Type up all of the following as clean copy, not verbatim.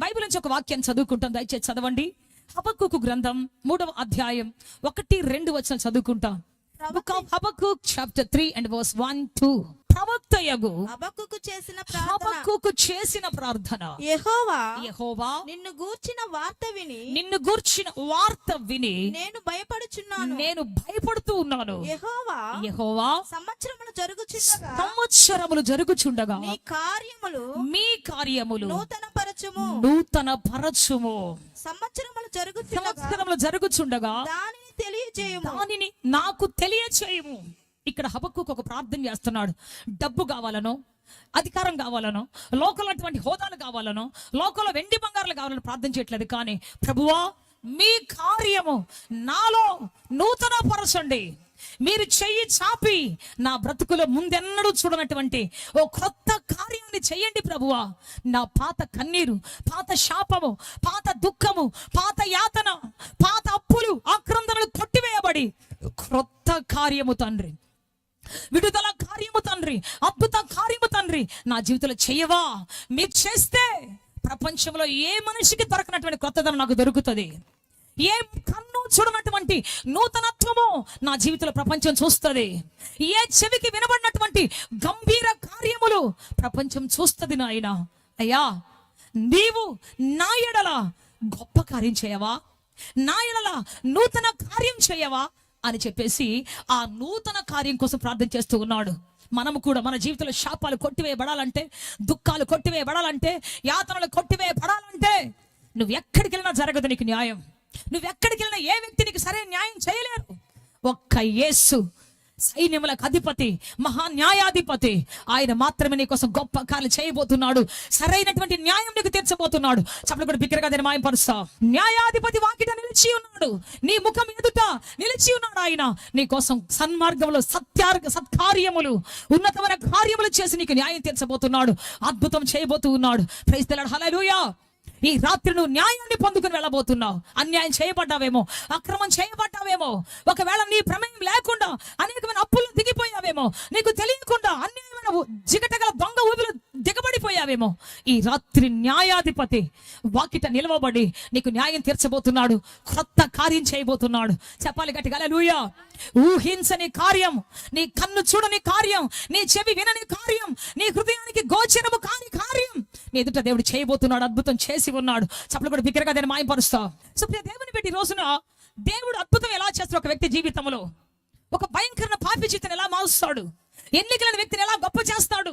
Bible నుంచి ఒక వాక్యం చదువుకుంటాం, దయచేసి చదవండి. హబక్కూకు గ్రంథం 3వ అధ్యాయం 1-2 వచనాలు చదువుకుంటాం. Book of Habakkuk chapter 3 and verse 1-2. ప్రవక్తయగు హబక్కూకు చేసిన ప్రార్థన. యెహోవా నిన్ను గూర్చిన వార్త విని నేను భయపడుచున్నాను, నేను భయపడుతూ ఉన్నాను. యెహోవా సంవత్సరములు జరుగుచుండగా మీ కార్యములు నూతన పరచుము. సంవత్సరములు జరుగుచుండగా దానిని నాకు తెలియచేయము. ఇక్కడ హబక్కూకు ఒక ప్రార్థన చేస్తున్నాడు. డబ్బు కావాలనో, అధికారం కావాలనో, లోకంలో అటువంటి హోదాలు కావాలనో, లోకంలో వెండి బంగారాలు కావాలని ప్రార్థన చేయట్లేదు. కానీ ప్రభువా, మీ కార్యము నాలో నూతన పరచండి. మీరు చెయ్యి చాపి నా బ్రతుకులో ముందెన్నడూ చూడనటువంటి ఓ క్రొత్త కార్యాన్ని చెయ్యండి ప్రభువా. నా పాత కన్నీరు, పాత శాపము, పాత దుఃఖము, పాత యాతన, పాత అప్పులు, ఆక్రందనలు కొట్టివేయబడి క్రొత్త కార్యము తండ్రి, విడుదల కార్యము తండ్రి, అద్భుత కార్యము తండ్రి నా జీవితంలో చెయ్యవా. మీరు చేస్తే ప్రపంచంలో ఏ మనిషికి దొరకనటువంటి కొత్తదనం నాకు దొరుకుతుంది. ఏ కన్ను చూడనటువంటి నూతనత్వము నా జీవితంలో ప్రపంచం చూస్తుంది. ఏ చెవికి వినబడినటువంటి గంభీర కార్యములు ప్రపంచం చూస్తుంది. నాయన అయ్యా, నీవు నా ఎడల గొప్ప కార్యం చేయవా, నా ఎడల నూతన కార్యం చేయవా అని చెప్పేసి ఆ నూతన కార్యం కోసం ప్రార్థన చేస్తూ ఉన్నాడు. మనము కూడా మన జీవితంలో శాపాలు కొట్టివేయబడాలంటే, దుఃఖాలు కొట్టివేయబడాలంటే, యాతనలు కొట్టివేయబడాలంటే నువ్వు ఎక్కడికి వెళ్ళినా జరగదు నీకు న్యాయం. నువ్వు ఎక్కడికి వెళ్ళినా ఏ వ్యక్తి నీకు సరైన న్యాయం చేయలేరు. ఒక్క యేసు సైన్యములకు అధిపతి, మహా న్యాయాధిపతి, ఆయన మాత్రమే నీ కోసం గొప్ప కార్యాలు చేయబోతున్నాడు. సరైనటువంటి న్యాయం నీకు తీర్చబోతున్నాడు. చప్పట్లు కూడా బిగ్గరగా నేను మాయపరుస్తా. న్యాయాధిపతి వాకిట నిలిచి ఉన్నాడు, నీ ముఖం ఎదుట నిలిచి ఉన్నాడు. ఆయన నీ కోసం సన్మార్గంలో సత్కార్యములు, ఉన్నతమైన కార్యములు చేసి నీకు న్యాయం తీర్చబోతున్నాడు, అద్భుతం చేయబోతూ ఉన్నాడు. ప్రైజ్ ది లార్డ్, హల్లెలూయా. ఈ రాత్రి నువ్వు న్యాయాన్ని పొందుకుని వెళ్ళబోతున్నావు. అన్యాయం చేయబడ్డావేమో, అక్రమం చేయబడ్డావేమో, ఒకవేళ నీ ప్రమేయం లేకుండా అనేకమైన అప్పులు దిగిపోయావేమో, నీకు తెలియకుండా అన్యాయమైన జిగటగల దొంగ ఊబిలో దిగబడిపోయావేమో. ఈ రాత్రి న్యాయాధిపతి వాకిట నిలవబడి నీకు న్యాయం తీర్చబోతున్నాడు, క్రొత్త కార్యం చేయబోతున్నాడు. చెప్పాలి గట్టిగా హల్లెలూయా. ఊహించని కార్యం, నీ కన్ను చూడని కార్యం, నీ చెవి వినని కార్యం, నీ హృదయానికి గోచరము కాని కార్యం నీ ఎదుట దేవుడు చేయబోతున్నాడు, అద్భుతం చేసి ఉన్నాడు. చప్పట్లు కూడా బిగ్గరగా నేను మాయపరుస్తా. సో దేవుని పెట్టి రోజున దేవుడు అద్భుతం ఎలా చేస్తాడు ఒక వ్యక్తి జీవితంలో, ఒక భయంకరమైన పాపి జీవితాన్ని ఎలా మారుస్తాడు, ఎన్నికలైన వ్యక్తిని ఎలా గొప్ప చేస్తాడు.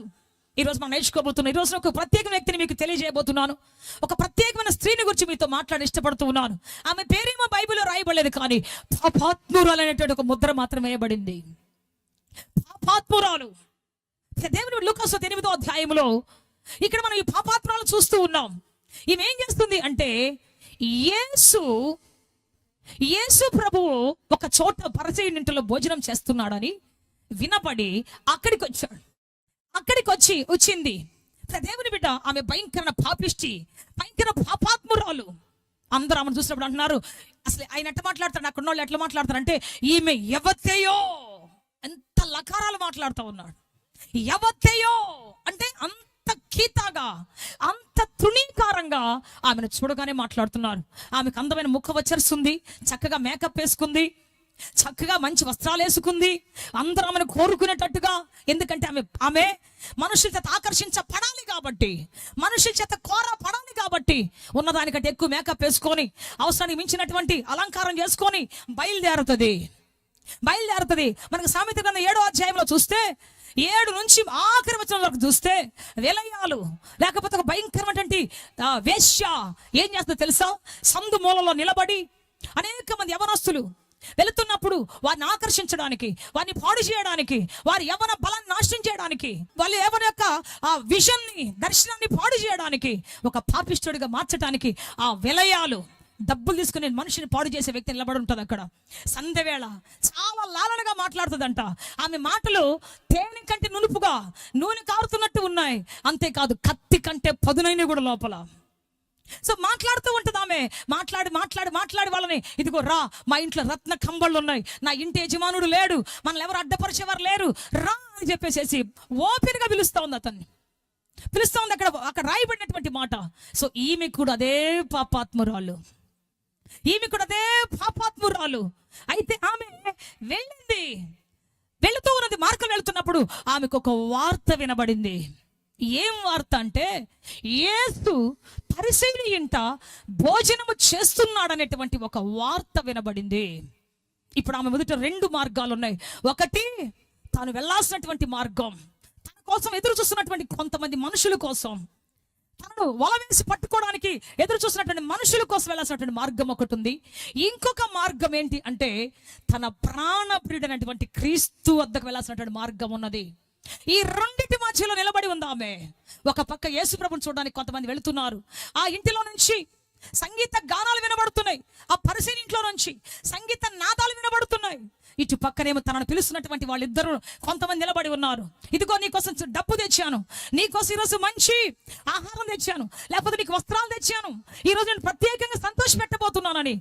ఈ రోజు మనం నేర్చుకోబోతున్నాం. ఈ రోజు ఒక ప్రత్యేక వ్యక్తిని మీకు తెలియజేయబోతున్నాను. ఒక ప్రత్యేకమైన స్త్రీని గురించి మీతో మాట్లాడి ఇష్టపడుతూ ఉన్నాను. ఆమె పేరేమో బైబిల్లో రాయబడలేదు, కానీ పాపాత్మురాలు అనేటువంటి ఒక ముద్ర మాత్రం వేయబడింది. పాపాత్మురాలు. దేవుని లూకాసు 8వ అధ్యాయంలో ఇక్కడ మనం ఈ పాపాత్మురాలు చూస్తూ ఉన్నాం. ఈమె ఏం చేస్తుంది అంటే, యేసు ప్రభువు ఒక చోట పరిసయ్యుని ఇంటిలో భోజనం చేస్తున్నాడని వినపడి అక్కడికి వచ్చింది. దేవుని బిడ్డ, ఆమె భయంకర పాపిష్టి, భయంకర పాపాత్మురాలు. అందరూ ఆమెను చూసినప్పుడు అంటున్నారు, అసలు ఆయన ఎట్లా మాట్లాడతాడు, అక్కడ వాళ్ళు ఎట్లా మాట్లాడతారంటే, ఈమె ఎవతేయో, ఎంత లకారాలు మాట్లాడుతూ ఉన్నాడు. ఎవతేయో అంటే అంత కీతాగా, అంత తృణీకారంగా ఆమెను చూడగానే మాట్లాడుతున్నారు. ఆమెకు అందమైన ముఖ వచ్చరుస్తుంది, చక్కగా మేకప్ వేసుకుంది, చక్కగా మంచి వస్త్రాలు వేసుకుంది, అందరూ ఆమెను కోరుకునేటట్టుగా. ఎందుకంటే ఆమె మనుషుల చేత ఆకర్షించబడాలి కాబట్టి, మనుషుల చేత కోరపడాలి కాబట్టి ఉన్నదానికంటే ఎక్కువ మేకప్ వేసుకొని, అవసరానికి మించినటువంటి అలంకారం చేసుకొని బయలుదేరుతుంది. మనకు సామెత గ్రంథం 7వ అధ్యాయంలో చూస్తే 7 నుంచి ఆఖరి వచనం వరకు చూస్తే విలయాలు, లేకపోతే ఒక భయంకరమైనటువంటి వేశ్య ఏం చేస్తుందో తెలుసా? సందు మూలలో నిలబడి అనేక మంది యవనస్తులు వెళుతున్నప్పుడు వారిని ఆకర్షించడానికి, వారిని పాడు చేయడానికి, వారి యవన బలాన్ని నాశనం చేయడానికి, వాళ్ళు యవన యొక్క ఆ విజన్ని, దర్శనాన్ని పాడు చేయడానికి, ఒక పాపిష్టుడిగా మార్చడానికి ఆ విలయాలు, డబ్బులు తీసుకుని మనిషిని పాడు చేసే వ్యక్తి నిలబడి ఉంటుంది. అక్కడ సంధ్యవేళ చాలా లాలనగా మాట్లాడుతుందంట. ఆమె మాటలు తేనె కంటే నునుపుగా, నూనె కారుతున్నట్టు ఉన్నాయి. అంతేకాదు, కత్తి కంటే పదునైన కూడా లోపల. సో మాట్లాడుతూ ఉంటుంది ఆమె. మాట్లాడి వాళ్ళని, ఇదిగో రా, మా ఇంట్లో రత్న కంబళ్ళు ఉన్నాయి, నా ఇంటి యజమానుడు లేడు, మనల్ని ఎవరు అడ్డపరిచేవారు లేరు, రా అని చెప్పేసి ఓపెన్గా పిలుస్తా ఉంది అతన్ని. పిలుస్తా ఉంది. అక్కడ రాయబడినటువంటి మాట. సో ఈమె కూడా అదే పాపాత్మురాలు, ఈమె కూడా అదే పాపాత్మురాలు. అయితే ఆమె వెళ్ళింది, వెళుతూ ఉన్నది, మార్గం వెళుతున్నప్పుడు ఆమెకు ఒక వార్త వినబడింది. ఏం వార్త అంటే, యేసు పరిసయ్యుని ఇంట భోజనము చేస్తున్నాడనేటువంటి ఒక వార్త వినబడింది. ఇప్పుడు ఆమె మొదట 2 మార్గాలు ఉన్నాయి. ఒకటి, తాను వెళ్ళాల్సినటువంటి మార్గం, తన కోసం ఎదురు చూస్తున్నటువంటి కొంతమంది మనుషుల కోసం, తనను వల వేసి పట్టుకోవడానికి ఎదురు చూసినటువంటి మనుషుల కోసం వెళ్ళాల్సినటువంటి మార్గం ఒకటి ఉంది. ఇంకొక మార్గం ఏంటి అంటే, తన ప్రాణప్రియుడైనటువంటి క్రీస్తు వద్దకు వెళ్ళాల్సినటువంటి మార్గం ఉన్నది. ఈ రెండింటి మధ్యలో నిలబడి ఉంది ఆమె. ఒక పక్క యేసు ప్రభుని చూడడానికి కొంతమంది వెళుతున్నారు. ఆ ఇంటిలో నుంచి సంగీత గానాలు వినబడుతున్నాయి, ఆ పరిసయ్యుని ఇంట్లో నుంచి సంగీత నాదాలు వినబడుతున్నాయి. ఇటు పక్కనేమో తనను పిలుస్తున్నటువంటి వాళ్ళిద్దరూ కొంతమంది నిలబడి ఉన్నారు. ఇదిగో నీకోసం డబ్బు తెచ్చాను, నీకోసం ఈరోజు మంచి ఆహారం తెచ్చాను, లేకపోతే నీకు వస్త్రాలు తెచ్చాను, ఈరోజు నేను ప్రత్యేకంగా సంతోష పెట్టబోతున్నానని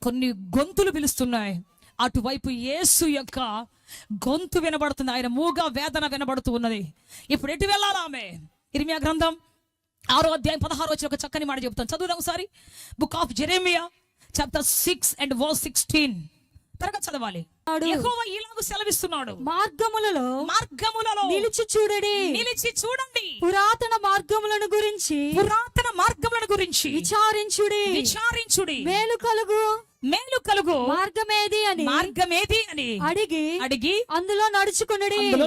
కొన్ని గొంతులు పిలుస్తున్నాయి. అటువైపు యేసు యొక్క గొంతు వినబడుతుంది, ఆయన మూగ వేదన వినబడుతూ ఉన్నది. ఇప్పుడు ఎటు వెళ్ళాలా ఆమె? ఇర్మియా గ్రంథం 6వ అధ్యాయం 16వ వచనం ఒక చక్కని మాట చెప్తాను, చదువుదాం ఒకసారి. Book of Jeremiah chapter 6 and verse 16. త్వరగా చదవాలి. యెహోవా ఇలాగు సెలవిస్తున్నాడు, మార్గములలో నిలిచి చూడండి, పురాతన మార్గములను గురించి విచారించుడి, మేలు కలుగు మార్గమేది అని అడిగి అందులో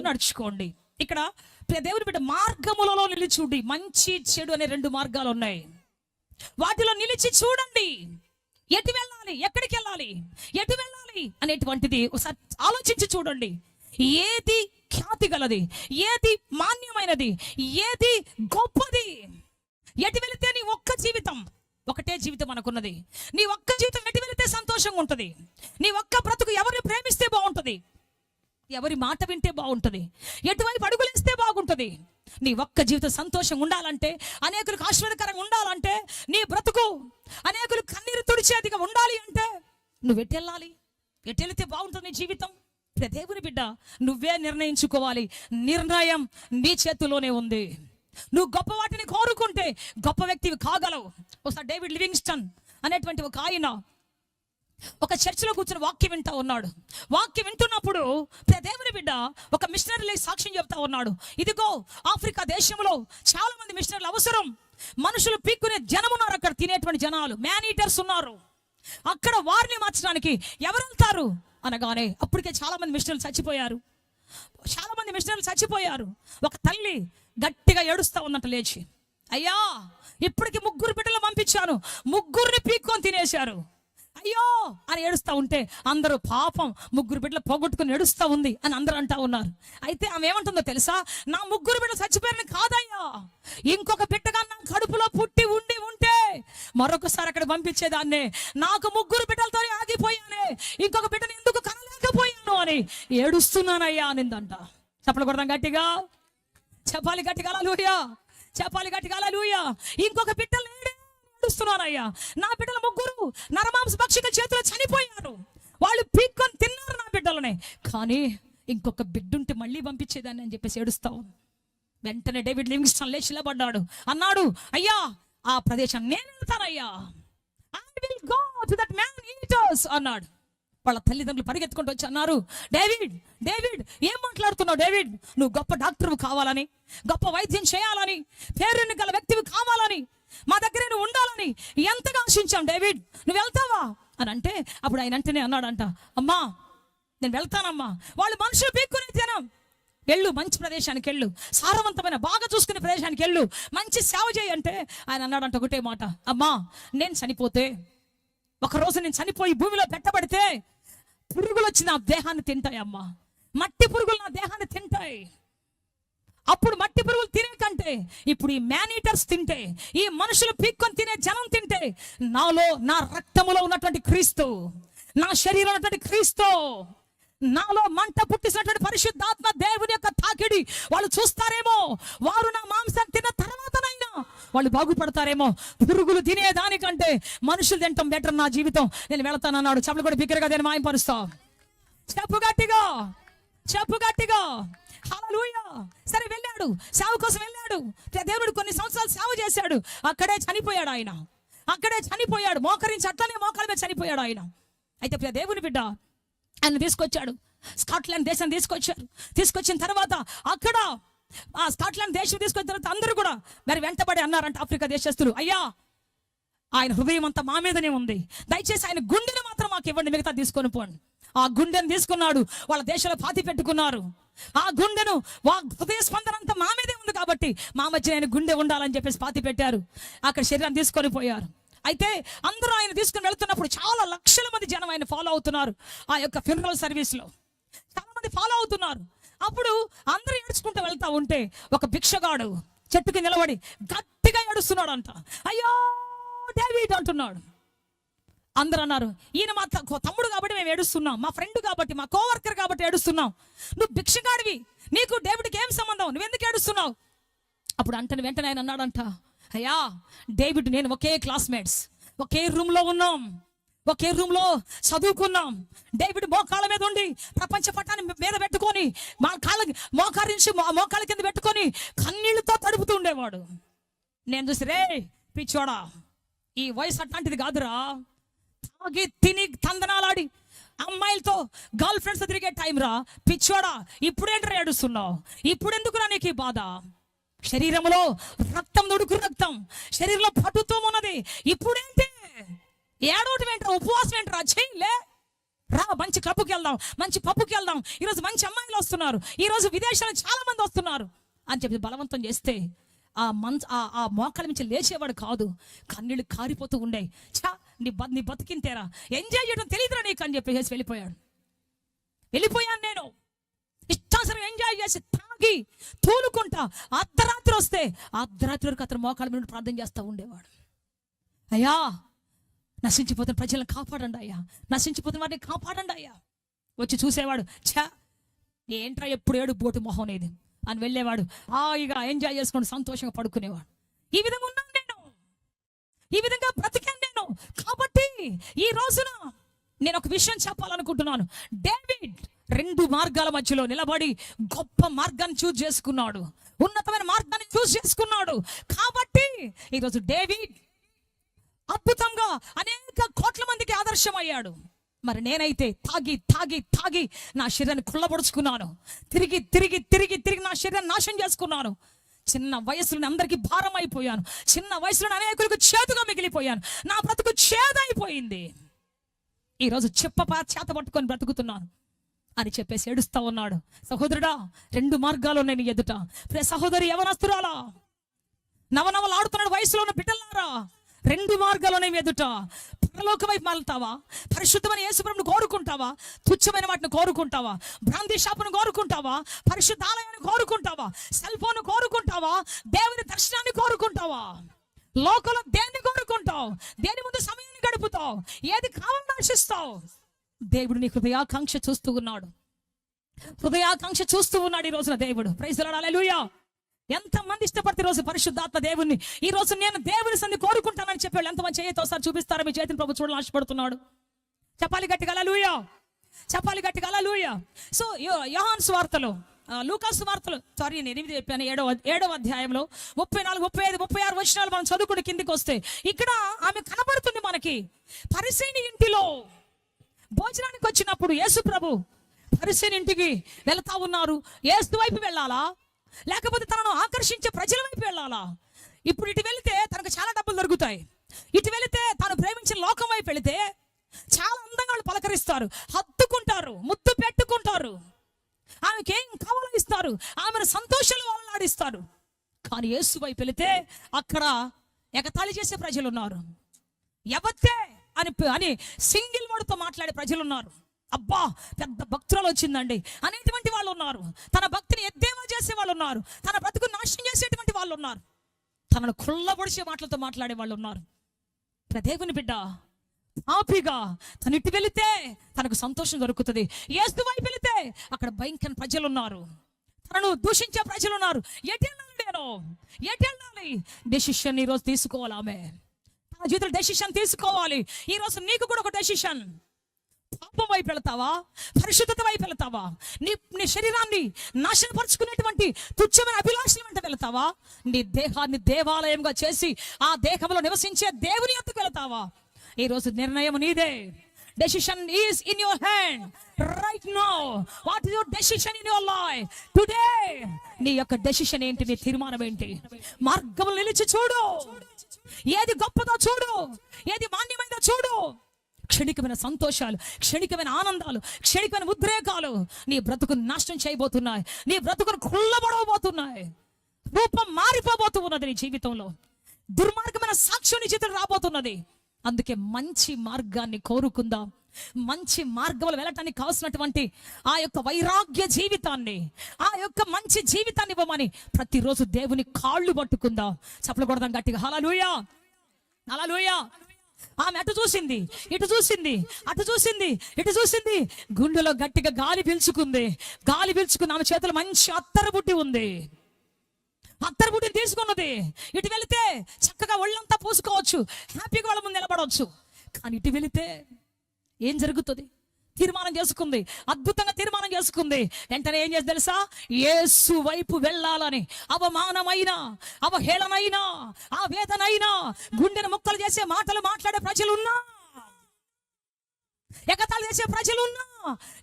నడుచుకోండి. ఇక్కడ దేవుని బిడ్డ, మార్గములలో నిలిచుడి. మంచి చెడు అనే 2 మార్గాలు ఉన్నాయి. వాటిలో నిలిచి చూడండి. ఎటు వెళ్ళాలి, ఎక్కడికి వెళ్ళాలి, ఎటు వెళ్ళాలి అనేటువంటిది ఒకసారి ఆలోచించి చూడండి. ఏది ఖ్యాతి గలది, ఏది మాన్యమైనది, ఏది గొప్పది? ఎటు వెళితే నీ ఒక్క జీవితం, ఒకటే జీవితం అనుకున్నది, నీ ఒక్క జీవితం ఎటు వెళితే సంతోషంగా ఉంటుంది, నీ ఒక్క బ్రతుకు ఎవరిని ప్రేమిస్తే బాగుంటుంది, ఎవరి మాట వింటే బాగుంటుంది, ఎటువైపు అడుగులేస్తే బాగుంటుంది. నీ ఒక్క జీవితం సంతోషంగా ఉండాలంటే, అనేకులకు ఆశీర్వాదకరంగా ఉండాలంటే, నీ బ్రతుకు అనేకులు కన్నీరు తుడిచేదిగా ఉండాలి అంటే నువ్వు ఎట్టెళ్ళాలి, ఎట్టెళితే బాగుంటుంది నీ జీవితం? దేవుని బిడ్డ, నువ్వే నిర్ణయించుకోవాలి. నిర్ణయం నీ చేతిలోనే ఉంది. నువ్వు గొప్ప వాటిని కోరుకుంటే గొప్ప వ్యక్తివి కాగలవు. ఒకసారి డేవిడ్ లివింగ్స్టన్ అనేటువంటి ఒక ఆయన ఒక చర్చిలో కూర్చొని వాక్యం వింటా ఉన్నాడు. వాక్యం వింటున్నప్పుడు దేవుని బిడ్డ ఒక మిషనరీ సాక్ష్యం చెప్తా ఉన్నాడు. ఇదిగో ఆఫ్రికా దేశంలో చాలా మంది మిషనరీలు అవసరం. మనుషులు పీక్కునే జనం ఉన్నారు, అక్కడ తినేటువంటి జనాలు, మ్యాన్ ఈటర్స్ ఉన్నారు. అక్కడ వారిని మార్చడానికి ఎవరు వెళ్తారు అనగానే అప్పటికే చాలా మంది మిషనరీలు చచ్చిపోయారు. ఒక తల్లి గట్టిగా ఏడుస్తా ఉందంట లేచి, అయ్యా ఇప్పటికి 3 బిడ్డలు పంపించాను, 3 పీక్కొని తినేశారు, అయ్యో అని ఏడుస్తా ఉంటే అందరూ పాపం 3 బిడ్డలు పోగొట్టుకుని ఏడుస్తా ఉంది అని అందరూ అంటా ఉన్నారు. అయితే ఆమె ఏమంటుందో తెలుసా? నా 3 బిడ్డలు చచ్చిపోయారని కాదయ్యా, ఇంకొక బిడ్డగా నా కడుపులో పుట్టి ఉంటే మరొకసారి అక్కడ పంపించేదాన్నే, నాకు 3 బిడ్డలతో ఆగిపోయానే, ఇంకొక బిడ్డను ఎందుకు కనలేకపోయాను అని ఏడుస్తున్నానయ్యా అనిందంట. చెప్పలు కొడదాం గట్టిగా, చెప్పాలి గట్టిగా హల్లెలూయా. ఇంకొక బిడ్డలు ఏడుస్తున్నానయ్యా, నా బిడ్డలు 3 నరమాంస భక్షిక చేతిలో చనిపోయారు, వాళ్ళు పీక్కొని తిన్నారు నా బిడ్డలనే, కానీ ఇంకొక బిడ్డుంటే మళ్ళీ పంపించేదాన్ని అని చెప్పేసి ఏడుస్తావు. వెంటనే డేవిడ్ లివింగ్స్టన్ లేచి నిలబడ్డాడు, అన్నాడు, అయ్యా ఆ ప్రదేశం నేను వెళ్తానయ్యా, I will go to that man eaters అన్నాడు. వాళ్ళ తల్లిదండ్రులు పరిగెత్తుకుంటూ వచ్చి అన్నారు, డేవిడ్ ఏం మాట్లాడుతున్నావు? డేవిడ్, నువ్వు గొప్ప డాక్టర్వు కావాలని, గొప్ప వైద్యం చేయాలని, పేరుని గల వ్యక్తివి కావాలని, మా దగ్గర నువ్వు ఉండాలని ఎంతగా ఆశించాం డేవిడ్, నువ్వు వెళ్తావా అని అంటే, అప్పుడు ఆయన అంటేనే అన్నాడంట, అమ్మా నేను వెళ్తానమ్మా, వాళ్ళు మనుషులు పీక్కునే జనం, వెళ్ళు మంచి ప్రదేశానికి వెళ్ళు, సారవంతమైన బాగా చూసుకునే ప్రదేశానికి వెళ్ళు, మంచి సేవ చేయి అంటే ఆయన అన్నాడంట ఒకటే మాట, అమ్మా నేను చనిపోతే, ఒకరోజు నేను చనిపోయి భూమిలో పెట్టబడితే పురుగులు వచ్చి నా దేహాన్ని తింటాయి అమ్మా, మట్టి పురుగులు నా దేహాన్ని తింటాయి. అప్పుడు మట్టి పురుగులు తినే కంటే ఇప్పుడు ఈ మ్యాన్ ఈటర్స్ తింటే, ఈ మనుషులు పీక్కొని తినే జనం తింటే, నాలో నా రక్తములో ఉన్నటువంటి క్రీస్తు, నా శరీరంలో ఉన్నటువంటి క్రీస్తు, నాలో మంట పుట్టించినటువంటి పరిశుద్ధాత్మ దేవుని యొక్క తాకిడి వాళ్ళు చూస్తారేమో, వారు నా మాంసం తిన్న తర్వాతనైనా వాళ్ళు బాగుపడతారేమో. పురుగులు తినేదానికంటే మనుషులు తింటాం బెటర్, నా జీవితం నేను వెళతానన్నాడు. చెప్పలు కూడా బిగ్గరగా నేను మాయపరుస్తా, చెప్పు గట్టిగా చెప్పు గట్టిగా. హల్లెలూయా. సరే వెళ్ళాడు, సేవ కోసం వెళ్ళాడు. దేవుడు కొన్ని సంవత్సరాలు సేవ చేశాడు. అక్కడే చనిపోయాడు ఆయన. అక్కడే చనిపోయాడు. మోకరించి అట్లనే మోకాల మీద చనిపోయాడు ఆయన. అయితే ప్రియ దేవుని బిడ్డ ఆయన తీసుకొచ్చాడు. స్కాట్లాండ్ దేశం తీసుకొచ్చారు. తీసుకొచ్చిన తర్వాత అక్కడ ఆ స్కాట్లాండ్ దేశం తీసుకొచ్చిన తర్వాత అందరూ కూడా మరి వెంటబడి అన్నారంట ఆఫ్రికా దేశస్తులు, అయ్యా ఆయన హృదయం అంతా మా మీదనే ఉంది, దయచేసి ఆయన గుండెని మాత్రం మాకు ఇవ్వండి, మిగతా తీసుకొని పోండి. ఆ గుండెను తీసుకున్నాడు. వాళ్ళ దేశంలో పాతి పెట్టుకున్నారు. ఆ గుండెను హృదయ స్పందన అంతా మా మీదే ఉంది కాబట్టి మా మధ్య ఆయన గుండె ఉండాలని చెప్పేసి పాతి పెట్టారు. అక్కడ శరీరాన్ని తీసుకొని పోయారు. అయితే అందరూ ఆయన తీసుకుని వెళ్తున్నప్పుడు చాలా లక్షల మంది జనం ఆయన ఫాలో అవుతున్నారు. ఆ యొక్క ఫ్యూనరల్ సర్వీస్ లో చాలా మంది ఫాలో అవుతున్నారు. అప్పుడు అందరూ ఏడ్చుకుంటూ వెళ్తా ఉంటే ఒక భిక్షగాడు చెట్టుకి నిలబడి గట్టిగా ఏడుస్తున్నాడు అంట. అయ్యో డేవిడ్ అంటున్నాడు. అందరూ అన్నారు, ఈయన మా తమ్ముడు కాబట్టి మేము ఏడుస్తున్నాం, మా ఫ్రెండ్ కాబట్టి, మా కోవర్కర్ కాబట్టి ఏడుస్తున్నాం. నువ్వు భిక్షగాడివి, నీకు డేవిడ్కి ఏం సంబంధం, నువ్వెందుకు ఏడుస్తున్నావు? అప్పుడు వెంటనే ఆయన అన్నాడంట, అయ్యా డేవిడ్ నేను ఒకే క్లాస్మేట్స్, ఒకే రూమ్లో ఉన్నాం, ఒకే రూమ్లో చదువుకున్నాం. డేవిడ్ మోకాళ్ళ మీద ఉండి ప్రపంచ పట్టాన్ని మీద పెట్టుకొని మోకాళ్ళ కింద పెట్టుకొని కన్నీళ్లతో తడుపుతూ ఉండేవాడు. నేను చూసి, రే పిచ్చోడా, ఈ వయసు అట్లాంటిది కాదురా, తాగి తిని తందనాలాడి అమ్మాయిలతో గర్ల్ ఫ్రెండ్స్ తిరిగే టైం రా పిచ్చోడా, ఇప్పుడేంట్రా ఏడుస్తున్నావు, ఇప్పుడెందుకురా నీకు ఈ బాధ? శరీరంలో రక్తం నుడుకు రక్తం, శరీరంలో పట్టుతూ ఉన్నది, ఇప్పుడేంటి ఏడోటి వెంటరా, ఉపవాసం వెంటరా, చేయలే రా, మంచి క్లబ్కి వెళ్దాం, మంచి పప్పుకి వెళ్దాం, ఈరోజు మంచి అమ్మాయిలు వస్తున్నారు, ఈరోజు విదేశాలకు చాలా మంది వస్తున్నారు అని చెప్పి బలవంతం చేస్తే ఆ మోకాళ్ళ నుంచి లేచేవాడు కాదు. కన్నీళ్ళు కారిపోతూ ఉండే. చా నీ బతికింతేరా, ఎంజాయ్ చేయడం తెలియదురా నీకు అని చెప్పేసి వెళ్ళిపోయాను నేను. ఇష్టాసరం ఎంజాయ్ చేసి తాగి తూలుకుంటా అర్ధరాత్రి వస్తే అర్ధరాత్రి వరకు అతను మోకాళ్ళ మీద ప్రార్థన చేస్తూ ఉండేవాడు. అయ్యా నశించిపోతున్న ప్రజలను కాపాడండి అయ్యా, నశించిపోతున్న వాటిని కాపాడండి అయ్యా. వచ్చి చూసేవాడు, ఛా ఏంట్రా ఎప్పుడు ఏడు బోటు మొహం అనేది అని వెళ్ళేవాడు. హాయిగా ఎంజాయ్ చేసుకొని సంతోషంగా పడుకునేవాడు. ఈ విధంగా ఉన్నాను నేను, ఈ విధంగా బ్రతికాను నేను. కాబట్టి ఈ రోజున నేను ఒక విషయం చెప్పాలనుకుంటున్నాను. డేవిడ్ 2 మార్గాల మధ్యలో నిలబడి గొప్ప మార్గాన్ని చూస్ చేసుకున్నాడు, ఉన్నతమైన మార్గాన్ని చూస్ చేసుకున్నాడు. కాబట్టి ఈరోజు డేవిడ్ అద్భుతంగా అనేక కోట్ల మందికి ఆదర్శం అయ్యాడు. మరి నేనైతే తాగి తాగి తాగి నా శరీరాన్ని కుళ్ళబడుచుకున్నాను, తిరిగి తిరిగి తిరిగి తిరిగి నా శరీరాన్ని నాశనం చేసుకున్నాను. చిన్న వయసులోనే అందరికీ భారం అయిపోయాను, చిన్న వయసులోనే అనేకులకు చేతుగా మిగిలిపోయాను, నా బ్రతుకు చేదైపోయింది. ఈరోజు చేత పట్టుకొని బ్రతుకుతున్నాను అని చెప్పేసి ఏడుస్తా ఉన్నాడు. సహోదరుడా 2 మార్గాలు ఉన్నాయి నీ ఎదుట. సహోదరి యవనస్తురాలా, నవనవలు ఆడుతున్నాడు వయసులో ఉన్న బిడ్డలారా, 2 మార్గాలు ఎదుట. పరలోక వైపు మారుతావా, పరిశుద్ధమైన యేసుప్రభుని కోరుకుంటావా, తుచ్చమైన వాటిని కోరుకుంటావా, బ్రాంతి షాపును కోరుకుంటావా, పరిశుద్ధ ఆలయాన్ని కోరుకుంటావా, సెల్ ఫోన్ కోరుకుంటావా, దేవుని దర్శనాన్ని కోరుకుంటావా, లోకంలో దేన్ని కోరుకుంటావు, దేని ముందు సమయాన్ని గడుపుతావు, ఏది కావాలని ఆశిస్తావు? దేవుడు నీ హృదయాకాంక్ష చూస్తూ ఉన్నాడు, హృదయాకాంక్ష చూస్తూ ఉన్నాడు ఈ రోజున దేవుడు. ప్రైజ్ ది లార్డ్, హల్లెలూయా. ఎంతమంది ఇష్టపడితే ఈరోజు పరిశుద్ధాత్మ దేవుణ్ణి, ఈ రోజు నేను దేవుని సన్ని కోరుకుంటానని చెప్పాడు. ఎంతమంది చేయతో ఒకసారి చూపిస్తారా? మీ చేతిని ప్రభు చూడాలని ఆశపడుతున్నాడు. చెప్పాలి గట్టిగా హల్లెలూయా, చెప్పాలి గట్టిగా హల్లెలూయా. సో యోహాను సువార్తలో, లూకా సువార్తలో, సారీ నేను 8 చెప్పాను, 7వ అధ్యాయంలో 34, 35, 36 వచనాలు మనం చదువుకుని కిందికి వస్తే ఇక్కడ ఆమె కనబడుతుంది మనకి. పరిసయ్యుని ఇంటిలో భోజనానికి వచ్చినప్పుడు యేసు ప్రభు పరిసయ్యుని ఇంటికి వెళ్తా ఉన్నారు. యేసు వైపు వెళ్ళాలా, లేకపోతే తనను ఆకర్షించే ప్రజల వైపు వెళ్ళాలా? ఇప్పుడు ఇటు వెళితే తనకు చాలా డబ్బులు దొరుకుతాయి, ఇటు వెళితే తాను ప్రేమించిన లోకం వైపు వెళితే చాలా అందంగా వాళ్ళు పలకరిస్తారు, హత్తుకుంటారు, ముద్దు పెట్టుకుంటారు, ఆమెకి ఏం కావాలో ఇస్తారు, ఆమెను సంతోషాలు వాళ్ళలాడిస్తారు. కానీ యేసు వైపు వెళితే అక్కడ ఎగతాళి చేసే ప్రజలు ఉన్నారు, ఎవతే అని సింగిల్ వర్డ్తో మాట్లాడే ప్రజలు ఉన్నారు. అబ్బా పెద్ద భక్తురాలు వచ్చిందండి అనేటువంటి వాళ్ళు ఉన్నారు, తన భక్తిని ఎద్దేవా చేసే వాళ్ళు ఉన్నారు, తన బ్రతుకు నాశనం చేసేటువంటి వాళ్ళు ఉన్నారు, తనను కుళ్ళబొడిచే మాటలతో మాట్లాడే వాళ్ళు ఉన్నారు. దేవుని బిడ్డ పాపిగా తను ఇటు వెళితే తనకు సంతోషం దొరుకుతుంది, యేసు వైపు వెళితే అక్కడ భయంకర ప్రజలు ఉన్నారు, తనను దూషించే ప్రజలు ఉన్నారు. ఎటు వెళ్ళాలి? డెసిషన్ ఈరోజు తీసుకోవాలి. ఆమె తన జీవితంలో డెసిషన్ తీసుకోవాలి. ఈరోజు నీకు కూడా ఒక డెసిషన్. పాపం వైపు వెళతావా, పరిశుద్ధత వైపు వెళతావా, నీ శరీరాన్ని నాశనపరుచుకునేటువంటి తుచ్చమైన అభిలాషల వెంట వెళతావా, నీ దేహాన్ని దేవాలయంగా చేసి ఆ దేహంలో నివసించే దేవుని యొద్దకు వెళతావా? ఈ రోజు నిర్ణయం నీదే. Decision is in your hand right now. What is your decision in your life today? నీ యొక్క డెసిషన్ ఏంటి? నీ తీర్మానం ఏంటి? మార్గంలో నిలిచి చూడు. ఏది గొప్పదో చూడు, ఏది మాన్యమైనదో చూడు. క్షణికమైన సంతోషాలు, క్షణికమైన ఆనందాలు, క్షణికమైన ఉద్రేకాలు నీ బ్రతుకును నాశనం చేయబోతున్నాయి. నీ బ్రతుకును కుళ్ళబడబోతున్నాయి. రూపం మారిపోబోతూ ఉన్నది నీ జీవితంలో. దుర్మార్గమైన సాక్ష్యం నీ జీవితం రాబోతున్నది. అందుకే మంచి మార్గాన్ని కోరుకుందాం. మంచి మార్గంలో వెళ్ళటానికి కావాల్సినటువంటి ఆ యొక్క వైరాగ్య జీవితాన్ని, ఆ యొక్క మంచి జీవితాన్ని ఇవ్వమని ప్రతిరోజు దేవుని కాళ్ళు పట్టుకుందాం. చప్పలు కొడదాం గట్టిగా. హల్లెలూయా, హల్లెలూయా. ఆమె అటు చూసింది, ఇటు చూసింది, అటు చూసింది, ఇటు చూసింది. గుండెలో గట్టిగా గాలి పీల్చుకుంది. గాలి పీల్చుకుని ఆమె చేతిలో మంచి అత్తరు బుడ్డి ఉంది. అత్తరు బుడ్డిని తీసుకున్నది. ఇటు వెళితే చక్కగా ఒళ్ళంతా పూసుకోవచ్చు, హ్యాపీగా వాళ్ళ ముందు నిలబడవచ్చు. కానీ ఇటు వెళితే ఏం జరుగుతుంది? తీర్మానం చేసుకుంది, అద్భుతంగా తీర్మానం చేసుకుంది. వెంటనే ఏం చేసి తెలుసా? యేసు వైపు వెళ్ళాలని. అవమానమైన, అవహేళనైన, ఆ వేదనైనా, గుండెను ముక్కలు చేసే మాటలు మాట్లాడే ప్రజలున్నా, ఎగతాళి చేసే ప్రజలున్నా,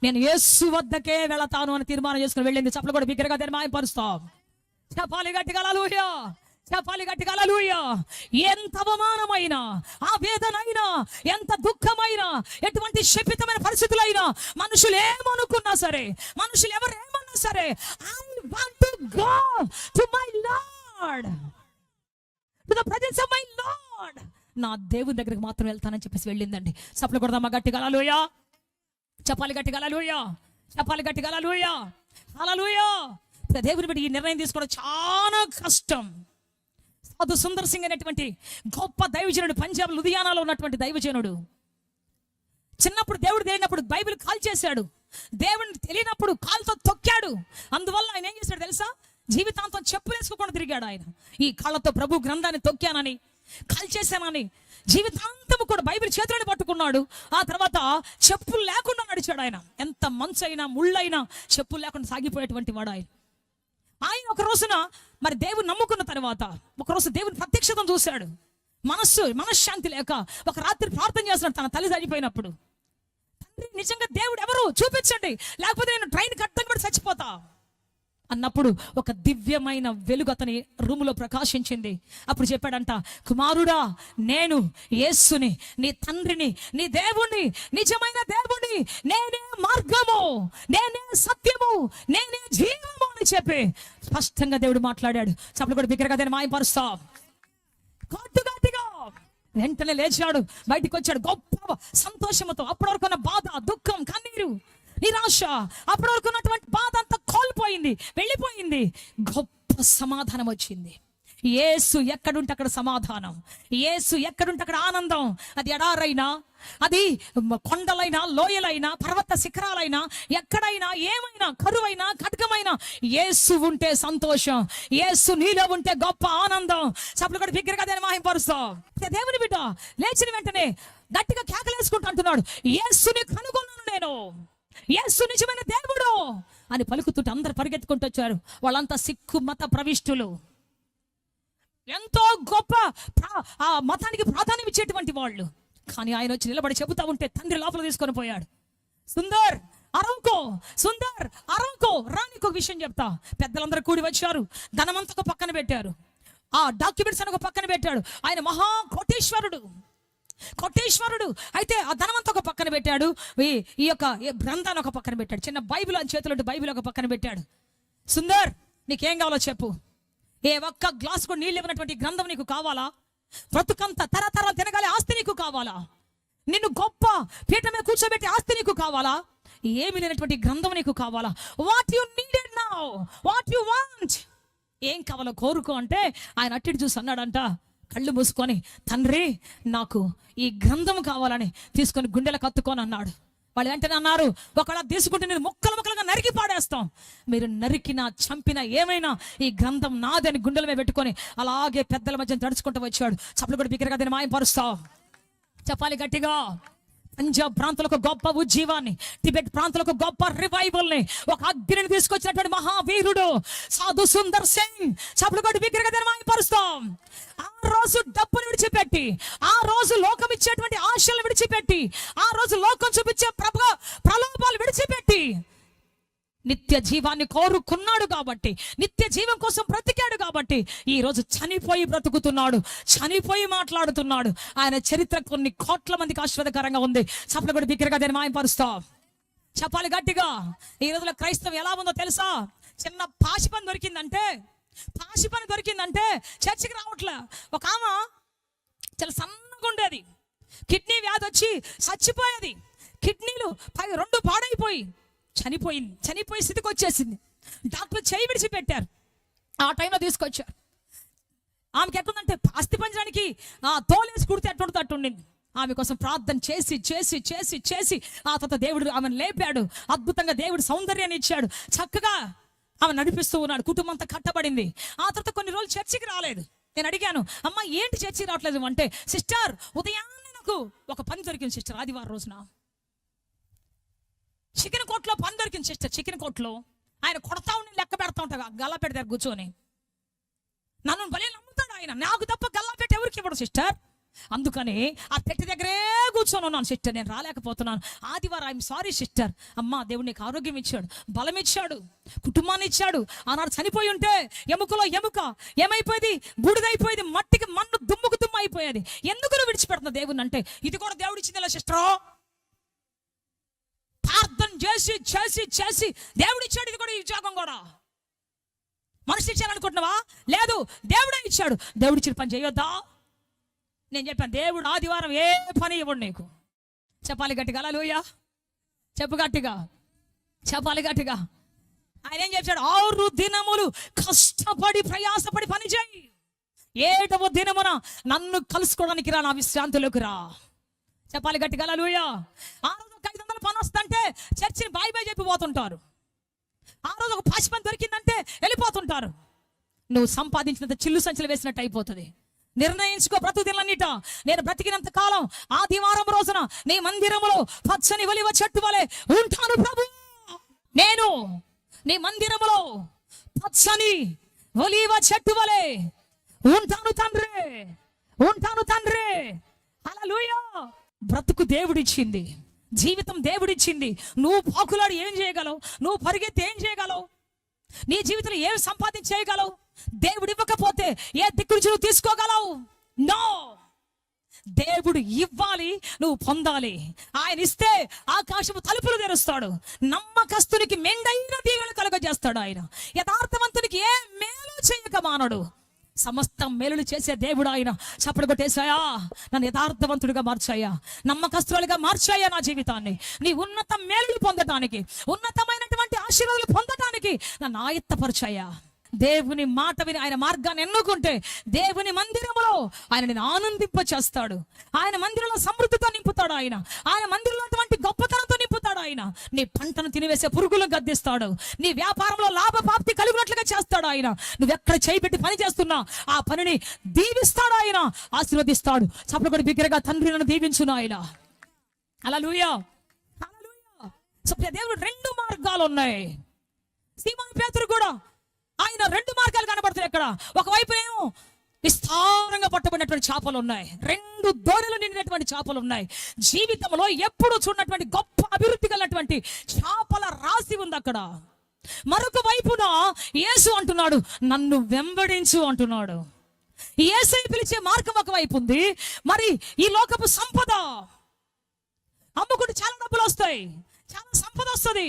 నేను యేసు వద్దకే వెళతాను అని తీర్మానం చేసుకుని వెళ్ళింది. చప్పలు కూడా బిగ్గరగా తీర్మానపరుస్తాం. చెప్పాలి గట్టిగా హల్లెలూయా, చెప్పాలి గట్టిగా హల్లెలూయా. ఎంత అవమానమైనా, ఆ వేదనైనా, ఎంత దుఃఖమైనా, ఎటువంటి శపితమైన పరిస్థితులైనా, మనుషులు ఏమనుకున్నా సరే, మనుషులు ఎవరు ఏమన్నా సరే, I want to go to my Lord, to the presence of my Lord. నా దేవుని దగ్గరికి మాత్రం వెళ్తానని చెప్పేసి వెళ్ళిందండి. చప్పలు కొడదామా గట్టిగా హల్లెలూయా, చెప్పాలి గట్టిగా హల్లెలూయా, చెప్పాలి గట్టిగా హల్లెలూయా, హల్లెలూయా. దేవుని బట్టి ఈ నిర్ణయం తీసుకోవడం చాలా కష్టం. సాధు సుందర్ సింగ్ అనేటువంటి గొప్ప దైవజనుడు, పంజాబ్ లుధియానాలో ఉన్నటువంటి దైవజనుడు, చిన్నప్పుడు దేవుడు తెలియనప్పుడు బైబిల్ కాల్ చేశాడు. దేవుడిని తెలియనప్పుడు కాలుతో తొక్కాడు. అందువల్ల ఆయన ఏం చేశాడు తెలుసా? జీవితాంతం చెప్పులు వేసుకోకుండా తిరిగాడు. ఆయన ఈ కాళ్ళతో ప్రభు గ్రంథాన్ని తొక్కానని, కాల్ చేశానని జీవితాంతం కూడా బైబిల్ చేతులను పట్టుకున్నాడు. ఆ తర్వాత చెప్పులు లేకుండా నడిచాడు. ఆయన ఎంత మంచు అయినా, ముళ్ళైనా చెప్పులు లేకుండా సాగిపోయేటువంటి వాడు ఆయన. ఆయన ఒక రోజున మరి దేవుని నమ్ముకున్న తర్వాత ఒకరోజు దేవుని ప్రత్యక్షతను చూశాడు. మనశ్శాంతి లేక ఒక రాత్రి ప్రార్థన చేస్తున్నాడు. తన తల్లి చనిపోయినప్పుడు, తండ్రి నిజంగా దేవుడు ఎవరు చూపించండి, లేకపోతే నేను ట్రైన్ కట్టని కూడా చచ్చిపోతా అన్నప్పుడు ఒక దివ్యమైన వెలుగు అతని రూములో ప్రకాశించింది. అప్పుడు చెప్పాడంట, కుమారుడా, నేను యేసుని, నీ తండ్రిని, నీ దేవుణ్ణి, నిజమైన దేవుణ్ణి, నేనే మార్గము, నేనే సత్యము, నేనే జీవము అని చెప్పి స్పష్టంగా దేవుడు మాట్లాడాడు. చప్పలు కూడా బిగ్గరగా దాన్ని మాయపరుస్తా. గట్టిగా వెంటనే లేచాడు, బయటికి వచ్చాడు గొప్ప సంతోషంతో. అప్పటి వరకు ఉన్న బాధ, దుఃఖం, కన్నీరు, నిరాశ, అప్పటి వరకు ఉన్నటువంటి బాధ అంతా కోల్పోయింది, వెళ్ళిపోయింది. గొప్ప సమాధానం వచ్చింది. యేసు ఎక్కడుంటే అక్కడ సమాధానం, యేసు ఎక్కడుంటే అక్కడ ఆనందం. అది ఎడారైనా, అది కొండలైనా, లోయలైనా, పర్వత శిఖరాలైనా, ఎక్కడైనా, ఏమైనా, కరువైనా, ఖడ్గమైనా, యేసు ఉంటే సంతోషం, యేసు నీలో ఉంటే గొప్ప ఆనందం. చప్పలు కూడా బిగ్గరగా దాన్ని మహిమపరుస్తాం. దేవుని బిడ్డ లేచిన వెంటనే గట్టిగా కేకలేసుకుంటూ అంటున్నాడు, యేసుని కనుగొన్నాను నేను, యేసు నిజమైన దేవుడు అని పలుకుతుంటే అందరు పరిగెత్తుకుంటూ వచ్చారు. వాళ్ళంతా సిక్కు మత ప్రవిష్టులు, ఎంతో గొప్ప ఆ మతానికి ప్రాధాన్యం ఇచ్చేటువంటి వాళ్ళు. కానీ ఆయన వచ్చి నిలబడి చెబుతా ఉంటే తండ్రి లోపల తీసుకొని పోయాడు. సుందర్ అరవుకో, సుందర్ అరవుకో, రానికి ఒక విషయం చెప్తా. పెద్దలందరూ కూడి వచ్చారు. ధనమంతా ఒక పక్కన పెట్టారు, ఆ డాక్యుమెంట్స్ అని ఒక పక్కన పెట్టాడు. ఆయన మహా కోటీశ్వరుడు. అయితే ఆ ధనమంతా ఒక పక్కన పెట్టాడు, ఈ యొక్క గ్రంథాన్ని ఒక పక్కన పెట్టాడు. చిన్న బైబిల్ అని చేతిలో బైబిల్ ఒక పక్కన పెట్టాడు. సుందర్, నీకేం కావాలో చెప్పు. ఏ ఒక్క గ్లాస్ కూడా నీళ్ళు ఇవ్వనటువంటి గ్రంథం నీకు కావాలా? బ్రతుకంతా తరతరాలు తినగలే ఆస్తి నీకు కావాలా? నిన్ను గొప్ప పీఠ మీద కూర్చోబెట్టే ఆస్తి నీకు కావాలా? ఏమి లేనటువంటి గ్రంథం నీకు కావాలా? What you needed now, what you want, ఏం కావాలో కోరుకో అంటే ఆయన అట్టిటి చూసి అన్నాడంట, కళ్ళు మూసుకొని, తండ్రి నాకు ఈ గ్రంథం కావాలని తీసుకొని గుండెలకు కత్తుకొని అన్నాడు. వాళ్ళు వెంటనే అన్నారు, ఒకవేళ తీసుకుంటే నేను ముక్కలుగా నరికి పాడేస్తాం. మీరు నరికినా, చంపినా, ఏమైనా ఈ గ్రంథం నాదని గుండెల మీద పెట్టుకొని అలాగే పెద్దల మధ్య తడుచుకుంటూ వచ్చాడు. చప్పలు కూడా బిగ్గరగా దీన్ని మాయపరుస్తాం. చెప్పాలి గట్టిగా. పంజాబ్ ప్రాంతాలకు గొప్ప ఉజ్జీవాన్ని, టిబెట్ ప్రాంతాలకు గొప్ప రివైవల్ని, ఒక అగ్నిని తీసుకొచ్చినటువంటి మహావీరుడు సాధు సుందర్ సింగ్. చప్పుడు కొట్టి బిగ్గరగా మాయపరుస్తాం. ఆ రోజు డబ్బును విడిచిపెట్టి, ఆ రోజు లోకం ఇచ్చేటువంటి ఆశలు విడిచిపెట్టి, ఆ రోజు లోకం చూపించే ప్రలోభాలు విడిచిపెట్టి నిత్య జీవాన్ని కోరుకున్నాడు కాబట్టి, నిత్య జీవం కోసం బ్రతికాడు కాబట్టి ఈ రోజు చనిపోయి బ్రతుకుతున్నాడు, చనిపోయి మాట్లాడుతున్నాడు. ఆయన చరిత్ర కొన్ని కోట్ల మందికి ఆశీర్వాదకరంగా ఉంది. చప్పట్లు కూడా బిగ్గరగా దాన్ని మాయపరుస్తాం. చెప్పాలి గట్టిగా. ఈ రోజులో క్రైస్తవం ఎలా ఉందో తెలుసా? చిన్న పాసి పని దొరికిందంటే చర్చికి రావట్లే. ఒక ఆమె చాలా సన్నగా ఉండేది, కిడ్నీ వ్యాధి వచ్చి చచ్చిపోయేది. కిడ్నీలు 2 పాడైపోయి చనిపోయి స్థితికి వచ్చేసింది. డాక్టర్ చేయి విడిచిపెట్టారు. ఆ టైంలో తీసుకొచ్చారు. ఆమెకి ఎట్లుందంటే అస్థి పంజరానికి తోలేసి కుడితే ఎట్టుంటుంది అట్టుండింది. ఆమె కోసం ప్రార్థన చేసి చేసి చేసి చేసి ఆ తర్వాత దేవుడు ఆమెను లేపాడు. అద్భుతంగా దేవుడు సౌందర్యాన్ని ఇచ్చాడు. చక్కగా ఆమె నడిపిస్తూ ఉన్నాడు. కుటుంబం అంతా కట్టబడింది. ఆ తర్వాత కొన్ని రోజులు చర్చికి రాలేదు. నేను అడిగాను, అమ్మ ఏంటి చర్చికి రావట్లేదు అంటే, సిస్టర్ ఉదయాన్నే నాకు ఒక పని దొరికింది సిస్టర్. ఆదివారం రోజున చికెన్ కోట్లో పని దొరికింది సిస్టర్. చికెన్ కోట్లో ఆయన కొడతా ఉండి లెక్క పెడతా ఉంటా గల్లా పెడతారు కూర్చొని. నన్ను భలే నమ్ముతాడు ఆయన. నాకు తప్ప గల్లా పెట్టి ఎవరికి ఇవ్వడు సిస్టర్. అందుకని ఆ పెట్టి దగ్గరే కూర్చొని ఉన్నాను సిస్టర్. నేను రాలేకపోతున్నాను. ఆదివారం ఐఎమ్ సారీ సిస్టర్. అమ్మ దేవుడు నీకు ఆరోగ్యం ఇచ్చాడు, బలం ఇచ్చాడు, కుటుంబాన్ని ఇచ్చాడు. ఆనాడు చనిపోయి ఉంటే ఎముకలో ఎముక ఏమైపోయేది? బూడిదైపోయేది, మట్టికి మన్ను దుమ్ముకు దుమ్ము అయిపోయేది. ఎందుకు నువ్వు విడిచిపెడుతున్నా దేవుని అంటే, ఇది కూడా దేవుడు ఇచ్చిందిలే సిస్టర్. ప్రార్థన చేసి చేసి చేసి దేవుడు ఇచ్చాడు. ఇది కూడా ఈ ఉద్యోగం కూడా మనిషి ఇచ్చారనుకుంటున్నావా? లేదు, దేవుడే ఇచ్చాడు. దేవుడు ఇచ్చిన పని చేయొద్దా? నేను చెప్పాను, దేవుడు ఆదివారం ఏ పని ఇవ్వడు నీకు. చెప్పాలి గట్టిగా, హల్లెలూయా. చెప్పు గట్టిగా, చెప్పాలి గట్టిగా. ఆయన ఏం చెప్పాడు? 6 దినములు కష్టపడి ప్రయాసపడి పని చేయి. 7వ దినమున నన్ను కలుసుకోవడానికి రా, నా విశ్రాంతిలోకి రా. చెప్పాలి గట్టిగా, హల్లెలూయా. ఆ రోజు 500 పని వస్తుంటే చర్చిని బాయ్ బాయ్ చెప్పి పోతుంటారు. ఆ రోజు ఒక పాసి పని దొరికిందంటే వెళ్ళిపోతుంటారు. నువ్వు సంపాదించినంత చిల్లు సంచులు వేసినట్టు అయిపోతుంది. నిర్ణయించుకో, బ్రతుకుదినన్నిట నేను బ్రతికినంత కాలం ఆదివారం రోజున నీ మందిరములో పచ్చని ఒలివ చెట్టు వలె ఉంటాను ప్రభు. నేను నీ మందిరములో పచ్చని ఒలివ చెట్టు వలె ఉంటాను తండ్రి, ఉంటాను తండ్రి. హల్లెలూయా. బ్రతుకు దేవుడిచ్చింది, జీవితం దేవుడిచ్చింది. నువ్వు పాకులాడి ఏం చేయగలవు? నువ్వు పరిగెత్తి ఏం చేయగలవు? నీ జీవితంలో ఏం సంపాదించేయగలవు? దేవుడు ఇవ్వకపోతే ఏ దిక్కు నుంచి నువ్వు తీసుకోగలవు? నో. దేవుడు ఇవ్వాలి, నువ్వు పొందాలి. ఆయన ఇస్తే ఆకాశము తలుపులు తెరుస్తాడు. నమ్మకస్తునికి మెండైన దీవెనలు కలుగజేస్తాడు. ఆయన యథార్థవంతునికి ఏ మేలు చేయక మానడు. సమస్త మేలులు చేసే దేవుడు ఆయన. చప్పుడు కొట్టేశాయా, నన్ను యథార్థవంతుడిగా మార్చాయా, నమ్మకస్తులుగా మార్చాయా నా జీవితాన్ని. నీ ఉన్నత మేలులు పొందటానికి, ఉన్నతమైనటువంటి ఆశీర్వాదాలు పొందటానికి నన్ను ఆయత్తపరిచాయా. దేవుని మాట విని ఆయన మార్గాన్ని ఎన్నుకుంటే దేవుని మందిరములో ఆయన నేను ఆనందింప చేస్తాడు. ఆయన మందిరంలో సమృద్ధితో నింపుతాడు. ఆయన మందిరంలో అటువంటి గొప్పతనంతో నింపుతాడు. ఆయన నీ పంటను తినివేసే పురుగులను గద్దిస్తాడు. నీ వ్యాపారంలో లాభపాప్తి కలిగినట్లుగా చేస్తాడు. ఆయన నువ్వెక్కడ చేయిబెట్టి పని చేస్తున్నా ఆ పనిని దీవిస్తాడు. ఆయన ఆశీర్వదిస్తాడు. చప్పుడు కూడా బిగ్గరగా తండ్రి నన్ను దీవించును ఆయన. హల్లెలూయా, హల్లెలూయా. సో దేవుడు 2 మార్గాలు ఉన్నాయి. సీమోను పేతురు కూడా ఆయన 2 మార్గాలు కనబడుతున్నాయి. ఇక్కడ ఒకవైపు ఏమో విస్తారంగా పట్టబడినటువంటి చేపలు ఉన్నాయి, 2 దోణులు నిండినటువంటి చేపలు ఉన్నాయి. జీవితంలో ఎప్పుడు చూడనటువంటి గొప్ప అభివృద్ధి కలిగినటువంటి చేపల రాశి ఉంది అక్కడ. మరొక వైపున యేసు అంటున్నాడు, నన్ను వెంబడించు అంటున్నాడు. యేసై పిలిచే మార్గం ఒకవైపు ఉంది. మరి ఈ లోకపు సంపద అమ్ముకుంటే చాలా డబ్బులు వస్తాయి, చాలా సంపద వస్తుంది.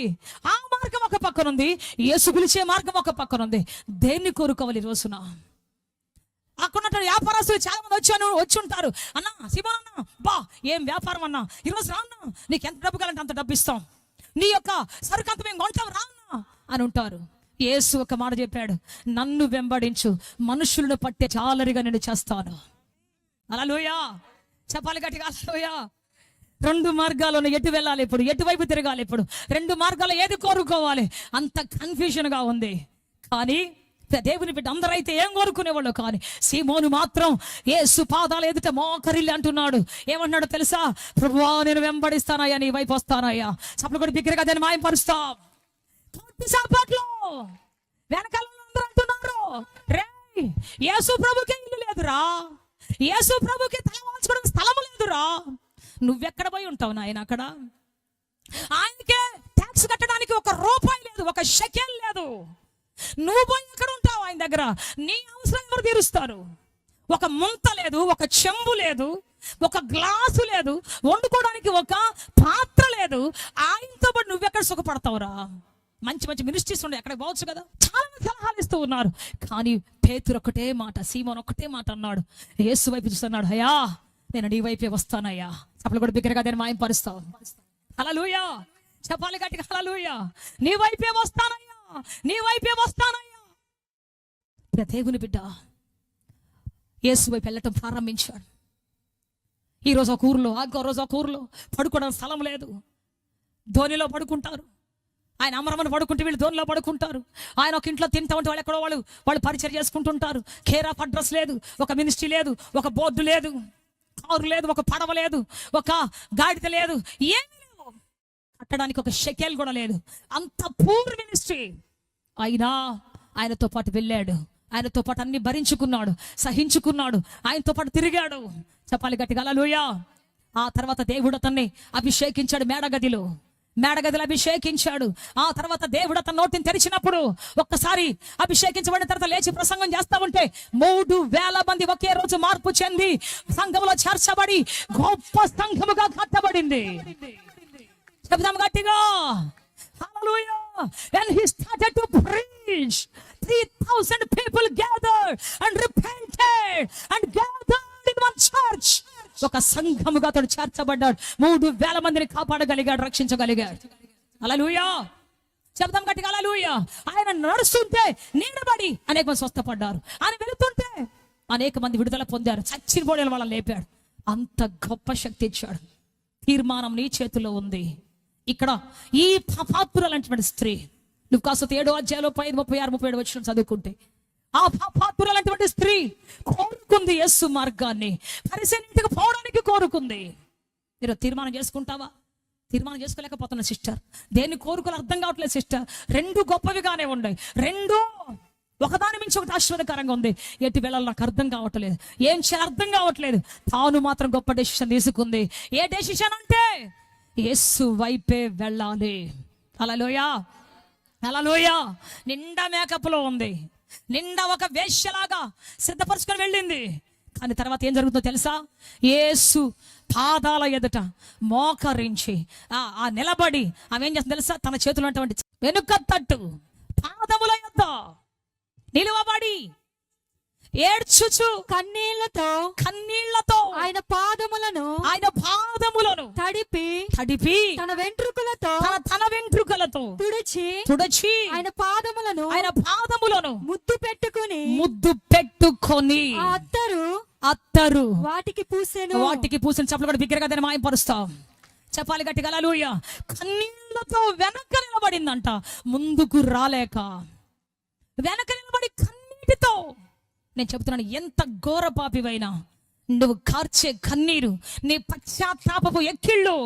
ఆ మార్గం ఒక పక్కన ఉంది, యేసు పిలిచే మార్గం ఒక పక్కన ఉంది. దేన్ని కోరుకోవాలి ఈ రోజున? అక్కడ వ్యాపారస్తులు చాలా మంది వచ్చి ఉంటారు. అన్న శివా అన్న, బా ఏం వ్యాపారం అన్నా, ఈరోజు రాన్నా, నీకు ఎంత డబ్బు కావాలంటే అంత డబ్బు ఇస్తాం, నీ యొక్క సరుకు అంత మేము కొంటాం రాన్నా అని ఉంటారు. యేసు ఒక మాట చెప్పాడు, నన్ను వెంబడించు, మనుషులను పట్టే జాలరిగా నేను చేస్తాను. హల్లెలూయా. చెప్పాలి గట్టిగా, హల్లెలూయా. 2 మార్గాలను ఎటు వెళ్ళాలి ఇప్పుడు, ఎటువైపు తిరగాలి ఇప్పుడు, 2 మార్గాలు ఏది కోరుకోవాలి? అంత కన్ఫ్యూజన్గా ఉంది. కానీ దేవుని బిడ్డ అందరైతే ఏం కోరుకునేవాళ్ళు, కానీ సీమోను మాత్రం యేసు పాదాల ఎదుట మోకరిల్లి అంటున్నాడు. ఏమన్నాడో తెలుసా? ప్రభువా, నేను వెంబడిస్తానయ్యా, నీ వైపు వస్తానయ్యా. చప్పుడు కూడా బిగ్గరగా దాన్ని మాయంపరుస్తాం. సాపాట్లో వెనకాల అందరూ అంటున్నారు, రే యేసు ప్రభుకి ఇల్లు లేదురా, యేసు ప్రభుకి తల వాల్చుకోవడం స్థలం లేదురా, నువ్వెక్కడ పోయి ఉంటావు నాయన? అక్కడ ఆయనకే ట్యాక్స్ కట్టడానికి ఒక రూపాయి లేదు, ఒక షెకెల్ లేదు. నువ్వు పోయి ఎక్కడ ఉంటావు ఆయన దగ్గర? నీ అవసరం ఎవరు తీరుస్తారు? ఒక ముంత లేదు, ఒక చెంబు లేదు, ఒక గ్లాసు లేదు, వండుకోవడానికి ఒక పాత్ర లేదు. ఆయనతో పాటు నువ్వెక్కడ సుఖపడతావురా? మంచి మంచి మినిస్ట్రీస్ ఉండే, అక్కడికి పోవచ్చు కదా. చాలా సలహాలు ఇస్తూ ఉన్నారు, కానీ పేతురు ఒకటే మాట, సీమోన్ ఒకటే మాట అన్నాడు. యేసు వైపు చూస్తున్నాడు, అయ్యా నేను నీ వైపే వస్తానయ్యా. అప్పుడు కూడా బిగ్గరగా నేను మాయంపరుస్తావు. హల్లెలూయా, చెప్పాలి గట్టిగా, హల్లెలూయా. నీ వైపే వస్తానయ్యా, నీ వైపే వస్తానయ్యా. దేవుని బిడ్డ యేసు వైపు వెళ్ళటం ప్రారంభించాడు. ఈరోజు ఒక ఊర్లో, ఇంకో రోజు ఒక ఊర్లో పడుకోవడానికి స్థలం లేదు. ధోనిలో పడుకుంటారు, ఆయన అమరమని పడుకుంటే వీళ్ళు ధోనిలో పడుకుంటారు. ఆయన ఒక ఇంట్లో తింటా ఉంటే వాళ్ళు ఎక్కడో వాళ్ళు పరిచయం చేసుకుంటుంటారు. కేర్ ఆఫ్ అడ్రస్ లేదు, ఒక మినిస్ట్రీ లేదు, ఒక బోర్డు లేదు, కారు లేదు, ఒక పడవ లేదు, ఒక గాడిద లేదు, ఏమీ లేవు. కట్టడానికి ఒక షెకెల్ కూడా లేదు. అంత పూర్ మినిస్ట్రీ. అయినా ఆయనతో పాటు వెళ్ళాడు, ఆయనతో పాటు అన్ని భరించుకున్నాడు, సహించుకున్నాడు, ఆయనతో పాటు తిరిగాడు. చెప్పాలి గట్టిగా, హల్లెలూయా. ఆ తర్వాత దేవుడు అతన్ని అభిషేకించాడు. మేడగదిలో అభిషేకించాడు. ఆ తర్వాత దేవుడు అతని నోటిని తెరిచినప్పుడు, ఒక్కసారి అభిషేకించబడిన తర్వాత లేచి ప్రసంగం చేస్తా ఉంటే 3,000 మంది ఒకే రోజు మార్పు చెంది సంఘంలో చేర్చబడి గొప్ప సంఘముగా కట్టబడింది. చెప్దాం గట్టిగా, హల్లెలూయా. When he started to preach, 3,000 people gathered and repented and gathered in one church. ఒక సంఘముగా అతడు చేర్చబడ్డాడు. 3,000 మందిని కాపాడగలిగాడు, రక్షించగలిగాడు. హల్లెలూయా, చెప్దాం గట్టిగా, హల్లెలూయా. ఆయన నడుస్తుంటే నీడబడి అనేక మంది స్వస్థపడ్డారు. ఆయన వెళుతుంటే అనేక మంది విడుదల పొందారు. చచ్చిన పోడిన వాళ్ళని లేపాడు. అంత గొప్ప శక్తి ఇచ్చాడు. తీర్మానం నీ చేతిలో ఉంది. ఇక్కడ ఈ పాపాత్మురాలైనటువంటి స్త్రీ, లూకాసు 7వ అధ్యాయంలో 36, 37 వచ్చిన చదువుకుంటే, ఆ పాపాత్మురాలైనటువంటి స్త్రీ కోరుకుంది యేసు మార్గాన్ని, పరిసయ్యుని ఇంటికి పోవడానికి కోరుకుంది. మీరు తీర్మానం చేసుకుంటావా? తీర్మానం చేసుకోలేకపోతున్నా సిస్టర్. దేన్ని కోరుకోవాలి అర్థం కావట్లేదు సిస్టర్. 2 గొప్పవిగానే ఉన్నాయి, 2 ఒకదాని మించి ఒకటి ఆశీర్వాదకరంగా ఉంది. ఎటు వెళ్ళాలి నాకు అర్థం కావట్లేదు, ఏం చేయాలి అర్థం కావట్లేదు. తాను మాత్రం గొప్ప డెసిషన్ తీసుకుంది. ఏ డెసిషన్ అంటే యేసు వైపే వెళ్ళాలి. హల్లెలూయా, హల్లెలూయా. నిండా మేకప్లో ఉంది, నిండా ఒక వేశ్యలాగా సిద్ధపరచుకొని వెళ్ళింది. కానీ తర్వాత ఏం జరుగుతుందో తెలుసా? యేసు పాదాల ఎదుట మోకరించి ఆ నిలబడి ఆమె ఏం చేస్తుంది తెలుసా? తన చేతులు ఉన్నటువంటి వెనుక తట్టు పాదముల యొద్ద నిలువబడి ఏడ్చుచు కన్నీళ్లతో ఆయన పాదములను తడిపి తన వెంట్రుకలతో తుడిచి ఆయన పాదములను ముద్దు పెట్టుకొని అత్తరు వాటికి పూసెను. చెప్పలు కూడా బిగ్గరగా దాన్ని మాయపరుస్తాం. చెప్పాలి గట్టిగా, హల్లెలూయా. కన్నీళ్లతో వెనక నిలబడిందంట, ముందుకు రాలేక వెనక నిలబడి కన్నీటితో. నేను చెప్తున్నాను, ఎంత ఘోర పాపివైనా నువ్వు కార్చే కన్నీరు, నీ పశ్చాత్తాపపు ఎక్కిళ్ళు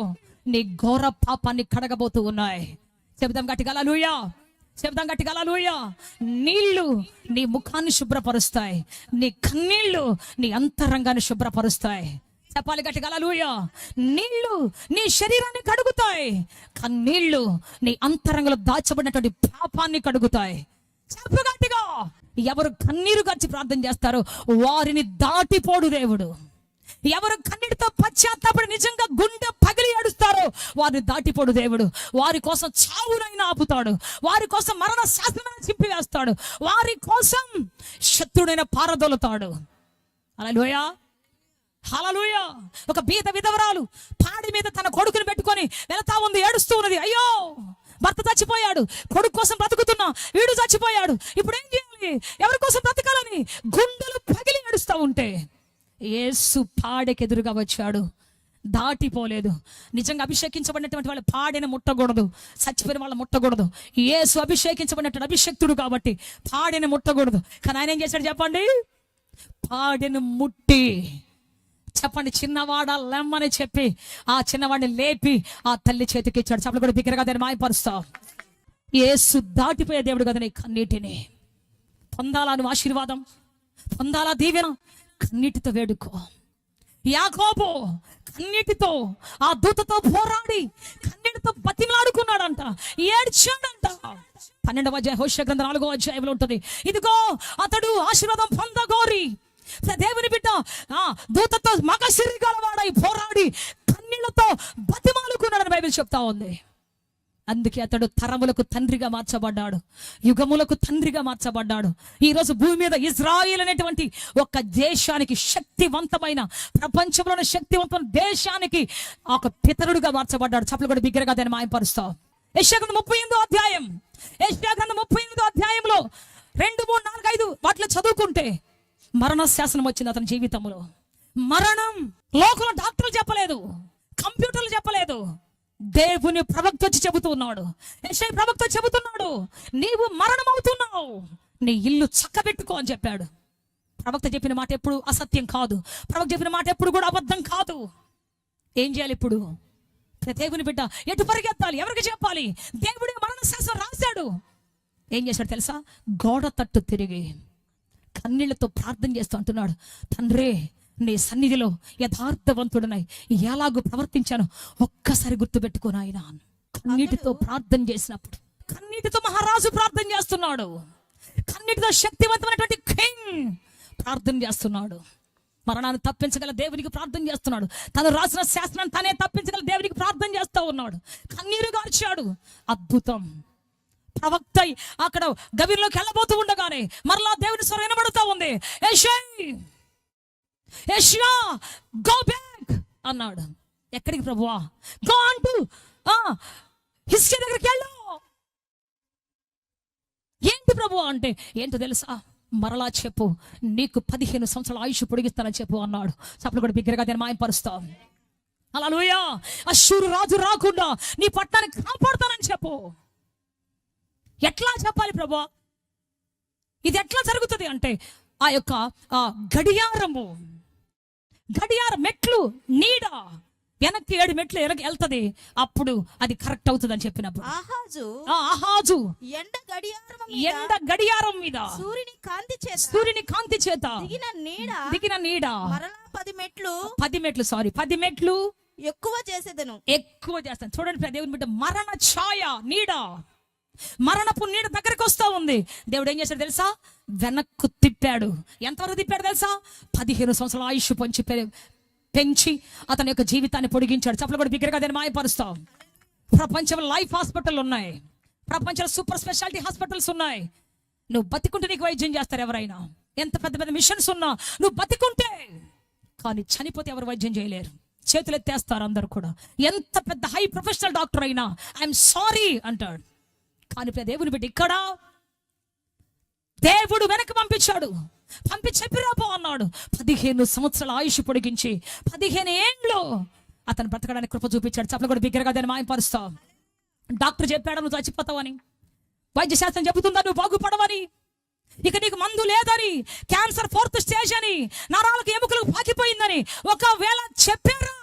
నీ ఘోర పాపాన్ని కడగబోతూ ఉన్నాయి. చెప్దాం గట్టిగా, హల్లెలూయా. చెప్దాం గట్టిగా, హల్లెలూయా. నీళ్లు నీ ముఖాన్ని శుభ్రపరుస్తాయి, నీ కన్నీళ్లు నీ అంతరంగాన్ని శుభ్రపరుస్తాయి. చెప్పాలి గట్టిగా, హల్లెలూయా. నీళ్లు నీ శరీరాన్ని కడుగుతాయి, కన్నీళ్లు నీ అంతరంగంలో దాచబడినటువంటి పాపాన్ని కడుగుతాయి. చెప్పు గట్టిగా. ఎవరు కన్నీరు గర్చి ప్రార్థన చేస్తారో వారిని దాటిపోడు దేవుడు. ఎవరు కన్నీటితో పశ్చాత్తాపడి నిజంగా గుండె పగిలి ఏడుస్తారో వారిని దాటిపోడు దేవుడు. వారి కోసం చావునైనా ఆపుతాడు, వారి కోసం మరణ శాసనమైన చింపివేస్తాడు, వారి కోసం శత్రుడైన పారదోలుతాడు. హల్లెలూయా, హల్లెలూయా. ఒక బీద విధవరాలు పాడి మీద తన కొడుకుని పెట్టుకొని వెళ్తా ఉంది, ఏడుస్తూ ఉన్నది. అయ్యో, భర్త చచ్చిపోయాడు, కొడుకు కోసం బ్రతుకుతున్నా, వీడు చచ్చిపోయాడు, ఇప్పుడు ఏం చేయాలి, ఎవరి కోసం బ్రతకాలని గుండెలు పగిలి ఏడుస్తూ ఉంటే యేసు పాడెకెదురుగా వచ్చాడు. దాటిపోలేదు. నిజంగా అభిషేకించబడినటువంటి వాళ్ళు పాడిన ముట్టకూడదు, చచ్చిపోయిన వాళ్ళు ముట్టకూడదు. యేసు అభిషేకించబడినటువంటి అభిషేక్తుడు కాబట్టి పాడిన ముట్టకూడదు. కానీ ఆయన ఏం చేశాడు చెప్పండి? పాడిన ముట్టి, చెప్పండి, చిన్నవాడ లెమ్మని చెప్పి ఆ చిన్నవాడిని లేపి ఆ తల్లి చేతికి ఇచ్చాడు. చెప్పలు కూడా బిగ్గరగా దాన్ని మాయపరుస్తావు. యేసు దాటిపోయే దేవుడు కదా. నీ కన్నీటిని పొందాలా, నువ్వు ఆశీర్వాదం పొందాలా, దీవెన, కన్నీటితో వేడుకో. యాకోబు కన్నీటితో ఆ దూతతో పోరాడి కన్నీటితో బతిమలాడుకున్నాడంట, ఏడ్చాడంట. 12వ అధ్యాయం హోషేయ గ్రంథం 4వ అధ్యాయంలో ఉంటుంది. ఇదిగో అతడు ఆశీర్వాదం పొందగోరి దేవుని బిడ్డ దూతతో మగసిరి గలవాడై పోరాడి కన్నీళ్లతో బతిమాలుకున్నాడని బైబిల్ చెప్తా ఉంది. అందుకే అతడు తరములకు తండ్రిగా మార్చబడ్డాడు, యుగములకు తండ్రిగా మార్చబడ్డాడు. ఈరోజు భూమి మీద ఇజ్రాయిల్ అనేటువంటి ఒక దేశానికి, శక్తివంతమైన, ప్రపంచంలోని శక్తివంతమైన దేశానికి ఒక పితరుడుగా మార్చబడ్డాడు. చప్పలు కూడా బిగ్గరగా దాన్ని మాయపరుస్తావు. యెషయా గ్రంథం 38వ అధ్యాయం, యెషయా గ్రంథం 38వ అధ్యాయంలో 2, 3, 4, 5 వాటిలో చదువుకుంటే మరణ శాసనం వచ్చింది అతని జీవితంలో. మరణం లోకంలో డాక్టర్లు చెప్పలేదు, కంప్యూటర్లు చెప్పలేదు, దేవుని ప్రవక్త వచ్చి చెబుతున్నాడు. యెషయా ప్రవక్త చెబుతున్నాడు, నీవు మరణం అవుతున్నావు, నీ ఇల్లు చక్కబెట్టుకో అని చెప్పాడు. ప్రవక్త చెప్పిన మాట ఎప్పుడు అసత్యం కాదు, ప్రవక్త చెప్పిన మాట ఎప్పుడు కూడా అబద్ధం కాదు. ఏం చేయాలి ఇప్పుడు? దేవుని బిడ్డ ఎటు పరిగెత్తాలి? ఎవరికి చెప్పాలి? దేవుడే మరణ శాసనం రాశాడు. ఏం చేశాడు తెలుసా? గోడ తట్టు తిరిగి కన్నీళ్లతో ప్రార్థన చేస్తూ అంటున్నాడు, తండ్రి, నీ సన్నిధిలో యథార్థవంతుడనై ఎలాగూ ప్రవర్తించాను ఒక్కసారి గుర్తుపెట్టుకోను ఆయన. కన్నీటితో ప్రార్థన చేసినప్పుడు, కన్నీటితో మహారాజు ప్రార్థన చేస్తున్నాడు, కన్నీటితో శక్తివంతమైనటువంటి కింగ్ ప్రార్థన చేస్తున్నాడు. మరణాన్ని తప్పించగల దేవునికి ప్రార్థన చేస్తున్నాడు. తను రాసిన శాస్త్రాన్ని తనే తప్పించగల దేవునికి ప్రార్థన చేస్తూ ఉన్నాడు. కన్నీరు గార్చాడు. అద్భుతం. ప్రవక్త అక్కడ గవిలోకి వెళ్ళబోతూ ఉండగానే మరలా దేవుని స్వరం వినబడుతూ ఉంది, యెషయా గో బ్యాక్ అన్నాడు. ఎక్కడికి ప్రభువా? గో అంటూ హిస్కియా దగ్గరికి వెళ్ళు. ఏంటి ప్రభువా అంటే, ఏంటో తెలుసా? మరలా చెప్పు, నీకు 15 సంవత్సరాల ఆయుష్ పొడిగిస్తానని చెప్పు అన్నాడు. చప్పలు కూడా బిగ్గరగా నేను మాయపరుస్తాం. హల్లెలూయా. అష్షూరు రాజు రాకుండా నీ పట్టణాన్ని కాపాడుతానని చెప్పు. ఎట్లా చెప్పాలి ప్రభువా? ఇది ఎట్లా జరుగుతుంది అంటే, ఆ యొక్క గడియారం మెట్లు నీడ వెనక్కి 7 మెట్లు వెళ్తుంది, అప్పుడు అది కరెక్ట్ అవుతుంది అని చెప్పినప్పుడు ఆహాజు ఎండ గడియారం మీద సూర్యుని కాంతి చేత దిగిన నీడ 10 మెట్లు ఎక్కువ చేస్తాను. చూడండి దేవుని బిడ్డ, మరణ ఛాయ, నీడ, మరణపు నీడ దగ్గరకు వస్తా ఉంది. దేవుడు ఏం చేశాడు తెలుసా? వెనక్కు తిప్పాడు. ఎంతవరకు తిప్పాడు తెలుసా? 15 సంవత్సరాల ఆయుష్ పెంచి అతని యొక్క జీవితాన్ని పొడిగించాడు. చప్పలు కూడా బిగ్గరగా దాన్ని మాయపరుస్తాం. ప్రపంచంలో లైఫ్ హాస్పిటల్ ఉన్నాయి, ప్రపంచంలో సూపర్ స్పెషాలిటీ హాస్పిటల్స్ ఉన్నాయి. నువ్వు బతికుంటే నీకు వైద్యం చేస్తారు ఎవరైనా. ఎంత పెద్ద పెద్ద మిషన్స్ ఉన్నా నువ్వు బతికుంటే, కానీ చనిపోతే ఎవరు వైద్యం చేయలేరు. చేతులు ఎత్తేస్తారు అందరు కూడా. ఎంత పెద్ద హై ప్రొఫెషనల్ డాక్టర్ అయినా ఐఎమ్ సారీ అంటాడు. కానీ దేవుని బిడ్డ ఇక్కడ దేవుడు వెనక్కి పంపించాడు. చెప్పిరాపో అన్నాడు. 15 సంవత్సరాల ఆయుష్ పొడిగించి 15 ఏండ్లు అతను బ్రతకడానికి కృప చూపించాడు. చప్పలు కూడా బిగ్గరగా దాన్ని మాయపరుస్తాం. డాక్టర్ చెప్పాడు నువ్వు చచ్చిపోతావని, వైద్య శాస్త్రం చెబుతుందా నువ్వు బాగుపడవని, ఇక నీకు మందు లేదని, క్యాన్సర్ 4th స్టేజ్ అని, నరాలకు ఎముకలకు పాకిపోయిందని ఒకవేళ చెప్పారా,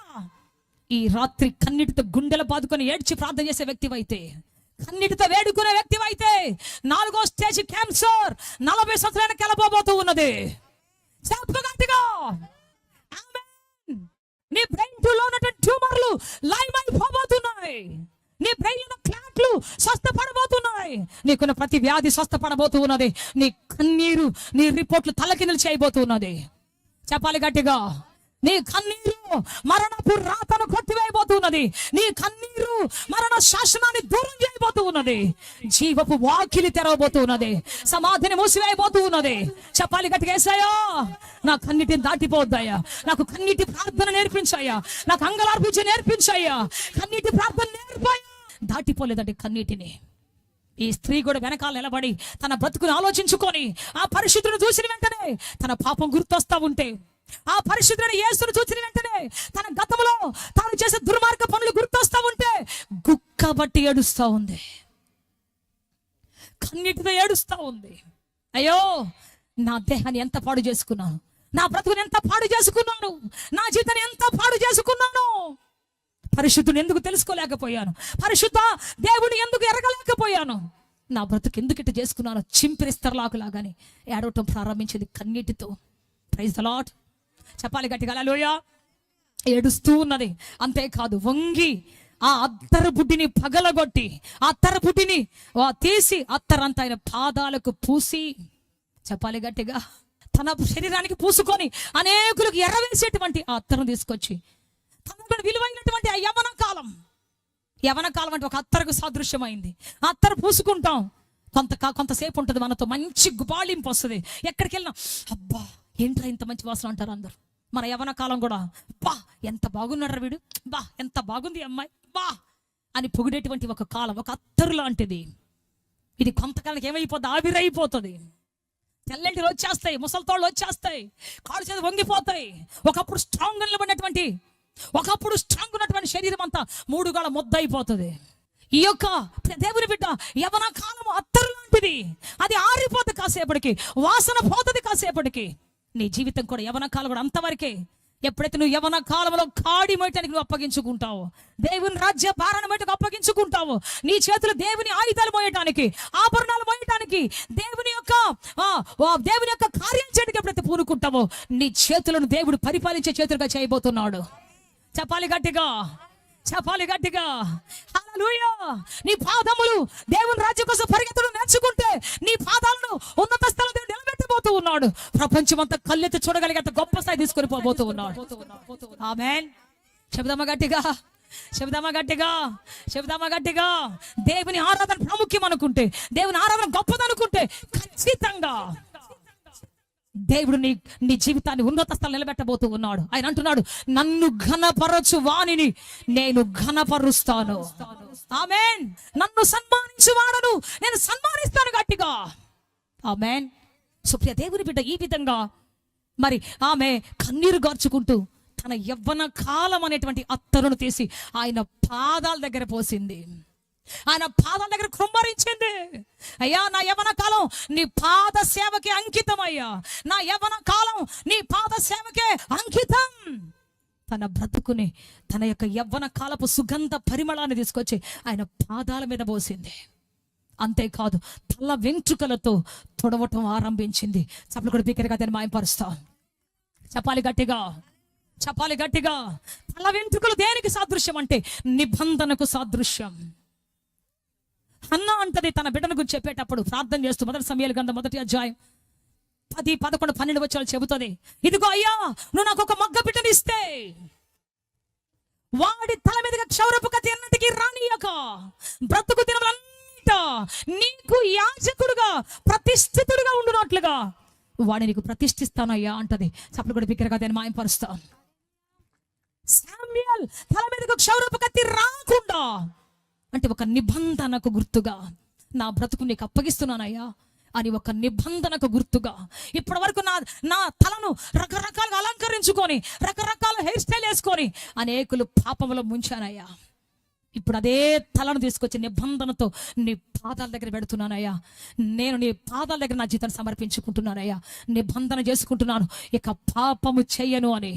ఈ రాత్రి కన్నీటితో గుండెలు బాదుకొని ఏడ్చి ప్రార్థన చేసే వ్యక్తివైతే, కన్నీటితో వేడుకునే వ్యక్తివైతే, 4వ స్టేజ్ క్యాన్సర్ 40 సంవత్సరాలకు వెళ్ళబోతూ ఉన్నది. గట్టిగా నీ బ్రెయిన్ లో ఉన్నటువంటి ట్యూమర్లు లైవ్ అయిపోబోతున్నాయి. నీ బ్రెయిన్ లో క్లాట్లు స్వస్థపడబోతున్నాయి. నీకున్న ప్రతి వ్యాధి స్వస్థపడబోతూ ఉన్నది. నీ కన్నీరు, నీ రిపోర్ట్లు తలకిందులు చేయబోతున్నది. చెప్పాలి గట్టిగా. నీ కన్నీరు మరణపు రాతను కొట్టివేయబోతున్నది. నీ కన్నీరు మరణ శాసనాన్ని దూరం చేయబోతూ ఉన్నది. జీవపు వాకిలి తెరవబోతున్నది. సమాధిని మూసివేయబోతూ ఉన్నది. చెప్పాలి గట్టిగా, యేసయ్యా నా కన్నీటిని దాటిపోవద్దయ్యా, నాకు కన్నీటి ప్రార్థన నేర్పించాయా, నాకు అంగలార్పించి నేర్పించాయా, కన్నీటి ప్రార్థన నేర్పాయా. దాటిపోలేదండి కన్నీటిని. ఈ స్త్రీ కూడా వెనకాల నిలబడి తన బ్రతుకుని ఆలోచించుకొని ఆ పరిశుద్ధుని చూసిన వెంటనే తన పాపం గుర్తొస్తా ఉంటే ఆ పరిశుద్ధుడైన యేసును చూసిన వెంటనే తన గతంలో తాను చేసే దుర్మార్గ పనులు గుర్తొస్తా ఉంటే గుక్కబట్టి ఏడుస్తా ఉంది, కన్నీటితో ఏడుస్తా ఉంది. అయ్యో, నా దేహాన్ని ఎంత పాడు చేసుకున్నాను, నా బ్రతుకుని ఎంత పాడు చేసుకున్నాను, నా జీవితాన్ని ఎంత పాడు చేసుకున్నాను. పరిశుద్ధుని ఎందుకు తెలుసుకోలేకపోయాను, పరిశుద్ధ దేవుని ఎందుకు ఎరగలేకపోయాను, నా బ్రతుకు ఎందుకు ఇట్లా చేసుకున్నాను. చింపిరిస్తర్లాకులాగానే ఏడవటం ప్రారంభించింది కన్నీటితో. Praise the Lord. చెప్పాలి గట్టిగా హల్లెలూయా. ఏడుస్తూ ఉన్నది. అంతేకాదు, వంగి ఆ అత్తరు బుడ్డిని పగలగొట్టి ఆ అత్తరు బుడ్డిని తీసి అత్తరంతా ఆయన పాదాలకు పూసి, చెప్పాలి గట్టిగా, తన శరీరానికి పూసుకొని అనేకులకు ఎర్రవేసేటువంటి ఆ అత్తరును తీసుకొచ్చి తనకు విలువైనటువంటి ఆ యవన కాలం అంటే ఒక అత్తరకు సాదృశ్యమైంది. ఆ అత్తరు పూసుకుంటాం, కొంతసేపు ఉంటుంది, మనతో మంచి గుబాళింపు వస్తుంది. ఎక్కడికి వెళ్ళినా అబ్బా ఏంట్రా ఇంత మంచి వాసన అంటారు అందరు. మన యవన కాలం కూడా బా ఎంత బాగున్నాడు వీడు, బా ఎంత బాగుంది అమ్మాయి, బా అని పొగిడేటువంటి ఒక కాలం, ఒక అత్తరు లాంటిది. ఇది కొంతకాలానికి ఏమైపోతుంది, ఆవిరైపోతుంది. తెల్లంటిలు వచ్చేస్తాయి, ముసలితోళ్ళు వచ్చేస్తాయి, కాళ్ళు చేతి వంగిపోతాయి. ఒకప్పుడు స్ట్రాంగ్ నిలబడినటువంటి, ఒకప్పుడు స్ట్రాంగ్ ఉన్నటువంటి శరీరం అంతా మూడుగాల ముద్ద అయిపోతుంది. ఈ యొక్క దేవుని బిడ్డ యవన కాలం అత్తరు లాంటిది. అది ఆరిపోతుంది కాసేపటికి, వాసన పోతుంది కాసేపటికి. నీ జీవితం కూడా యవన కాలం కూడా అంతవరకే. ఎప్పుడైతే నువ్వు యవన కాలంలో కాడి మోయటానికి నువ్వు అప్పగించుకుంటావు, దేవుని రాజ్య భారాన్ని మోయటకు అప్పగించుకుంటావు, నీ చేతులు దేవుని ఆయుధాలు మోయటానికి, ఆభరణాలు మోయటానికి, దేవుని యొక్క కార్యం చేయడానికి ఎప్పుడైతే పూనుకుంటావో నీ చేతులను దేవుడు పరిపాలించే చేతులుగా చేయబోతున్నాడు. చెప్పాలి గట్టిగా, చెప్పాలి గట్టిగా హల్లెలూయా. నీ పాదములు దేవుని రాజ్యం కోసం పరిగెత్తడం నేర్చుకుంటే నీ పాదాలను ఉన్నత స్థలంలో నిలబెట్టబోతూ ఉన్నాడు. ప్రపంచమంతా కళ్ళెత్తి చూడగలిగేంత గొప్ప స్థాయి తీసుకొని పోబోతూ ఉన్నాడు. ఆమేన్. చెబుదామా గట్టిగా, చెబుదామా గట్టిగా, చెబుదామా గట్టిగా. దేవుని ఆరాధన ప్రాముఖ్యం అనుకుంటే, దేవుని ఆరాధన గొప్పదనుకుంటే ఖచ్చితంగా దేవుడు నీ జీవితాన్ని ఉన్నత స్థలం నిలబెట్టబోతూ ఉన్నాడు. ఆయన అంటున్నాడు, నన్ను ఘనపరచు వానిని నేను ఘనపరుస్తాను. ఆమేన్. నన్ను సన్మానించు వాడను నేను సన్మానిస్తాను గట్టిగా. ఆమేన్. సుప్రియ దేవుని బిడ్డ ఈ విధంగా మరి ఆమె కన్నీరు గార్చుకుంటూ తన యవ్వన కాలం అనేటువంటి అత్తరును తీసి ఆయన పాదాల దగ్గర పోసింది, ఆయన పాదాల దగ్గర కృమ్మరించింది. అయ్యా, నా యవన కాలం నీ పాద సేవకే అంకితం. అయ్యా, నా యవన కాలం నీ పాద సేవకే అంకితం. తన బ్రతుకుని, తన యొక్క యవ్వన కాలపు సుగంధ పరిమళాన్ని తీసుకొచ్చి ఆయన పాదాల మీద పోసింది. అంతేకాదు, తల వెంట్రుకలతో తొడవటం ఆరంభించింది. చప్పలు కూడా బిగ్గరగా దాన్ని మాయపరుస్తా. చెప్పాలి గట్టిగా, చెప్పాలి గట్టిగా. తల వెంట్రుకలు దేనికి సాదృశ్యం అంటే నిబంధనకు సాదృశ్యం. హన్నా అంటది తన బిడ్డను గురించి చెప్పేటప్పుడు, ప్రార్థన చేస్తూ, 1 సమూయేలు గ్రంథం 1వ అధ్యాయం 10, 11, 12 వచనాలు చెబుతుంది. ఇదిగో అయ్యా, నువ్వు నాకు ఒక మగ్గ బిడ్డని ఇస్తే వాడి తల మీదుగా క్షౌరపు కత్తి ఎన్నటికీ రానియక బ్రతుకు దినములన్నిట నీకు యాజకుడుగా ప్రతిష్ఠితుడుగా ఉండునట్లుగా వాడిని నీకు ప్రతిష్ఠిస్తానయ్యా అంటది. చప్పలు కూడా బిగ్గరగా దాన్ని మాయపరుస్తా. శామ్యూయల్ తల మీదుగా క్షౌరపు కత్తి రాకుండా అంటే ఒక నిబంధనకు గుర్తుగా, నా బ్రతుకు నీకు అప్పగిస్తున్నానయ్యా అని ఒక నిబంధనకు గుర్తుగా. ఇప్పటి వరకు నా తలను రకరకాలుగా అలంకరించుకొని, రకరకాల హెయిర్ స్టైల్ వేసుకొని అనేకులు పాపంలో ముంచానయ్యా. ఇప్పుడు అదే తలను తీసుకొచ్చి నిబంధనతో నీ పాదాల దగ్గర పెడుతున్నానయ్యా. నేను నీ పాదాల దగ్గర నా జీవితాన్ని సమర్పించుకుంటున్నానయ్యా. నిబంధన చేసుకుంటున్నాను, ఇక పాపము చెయ్యను అని,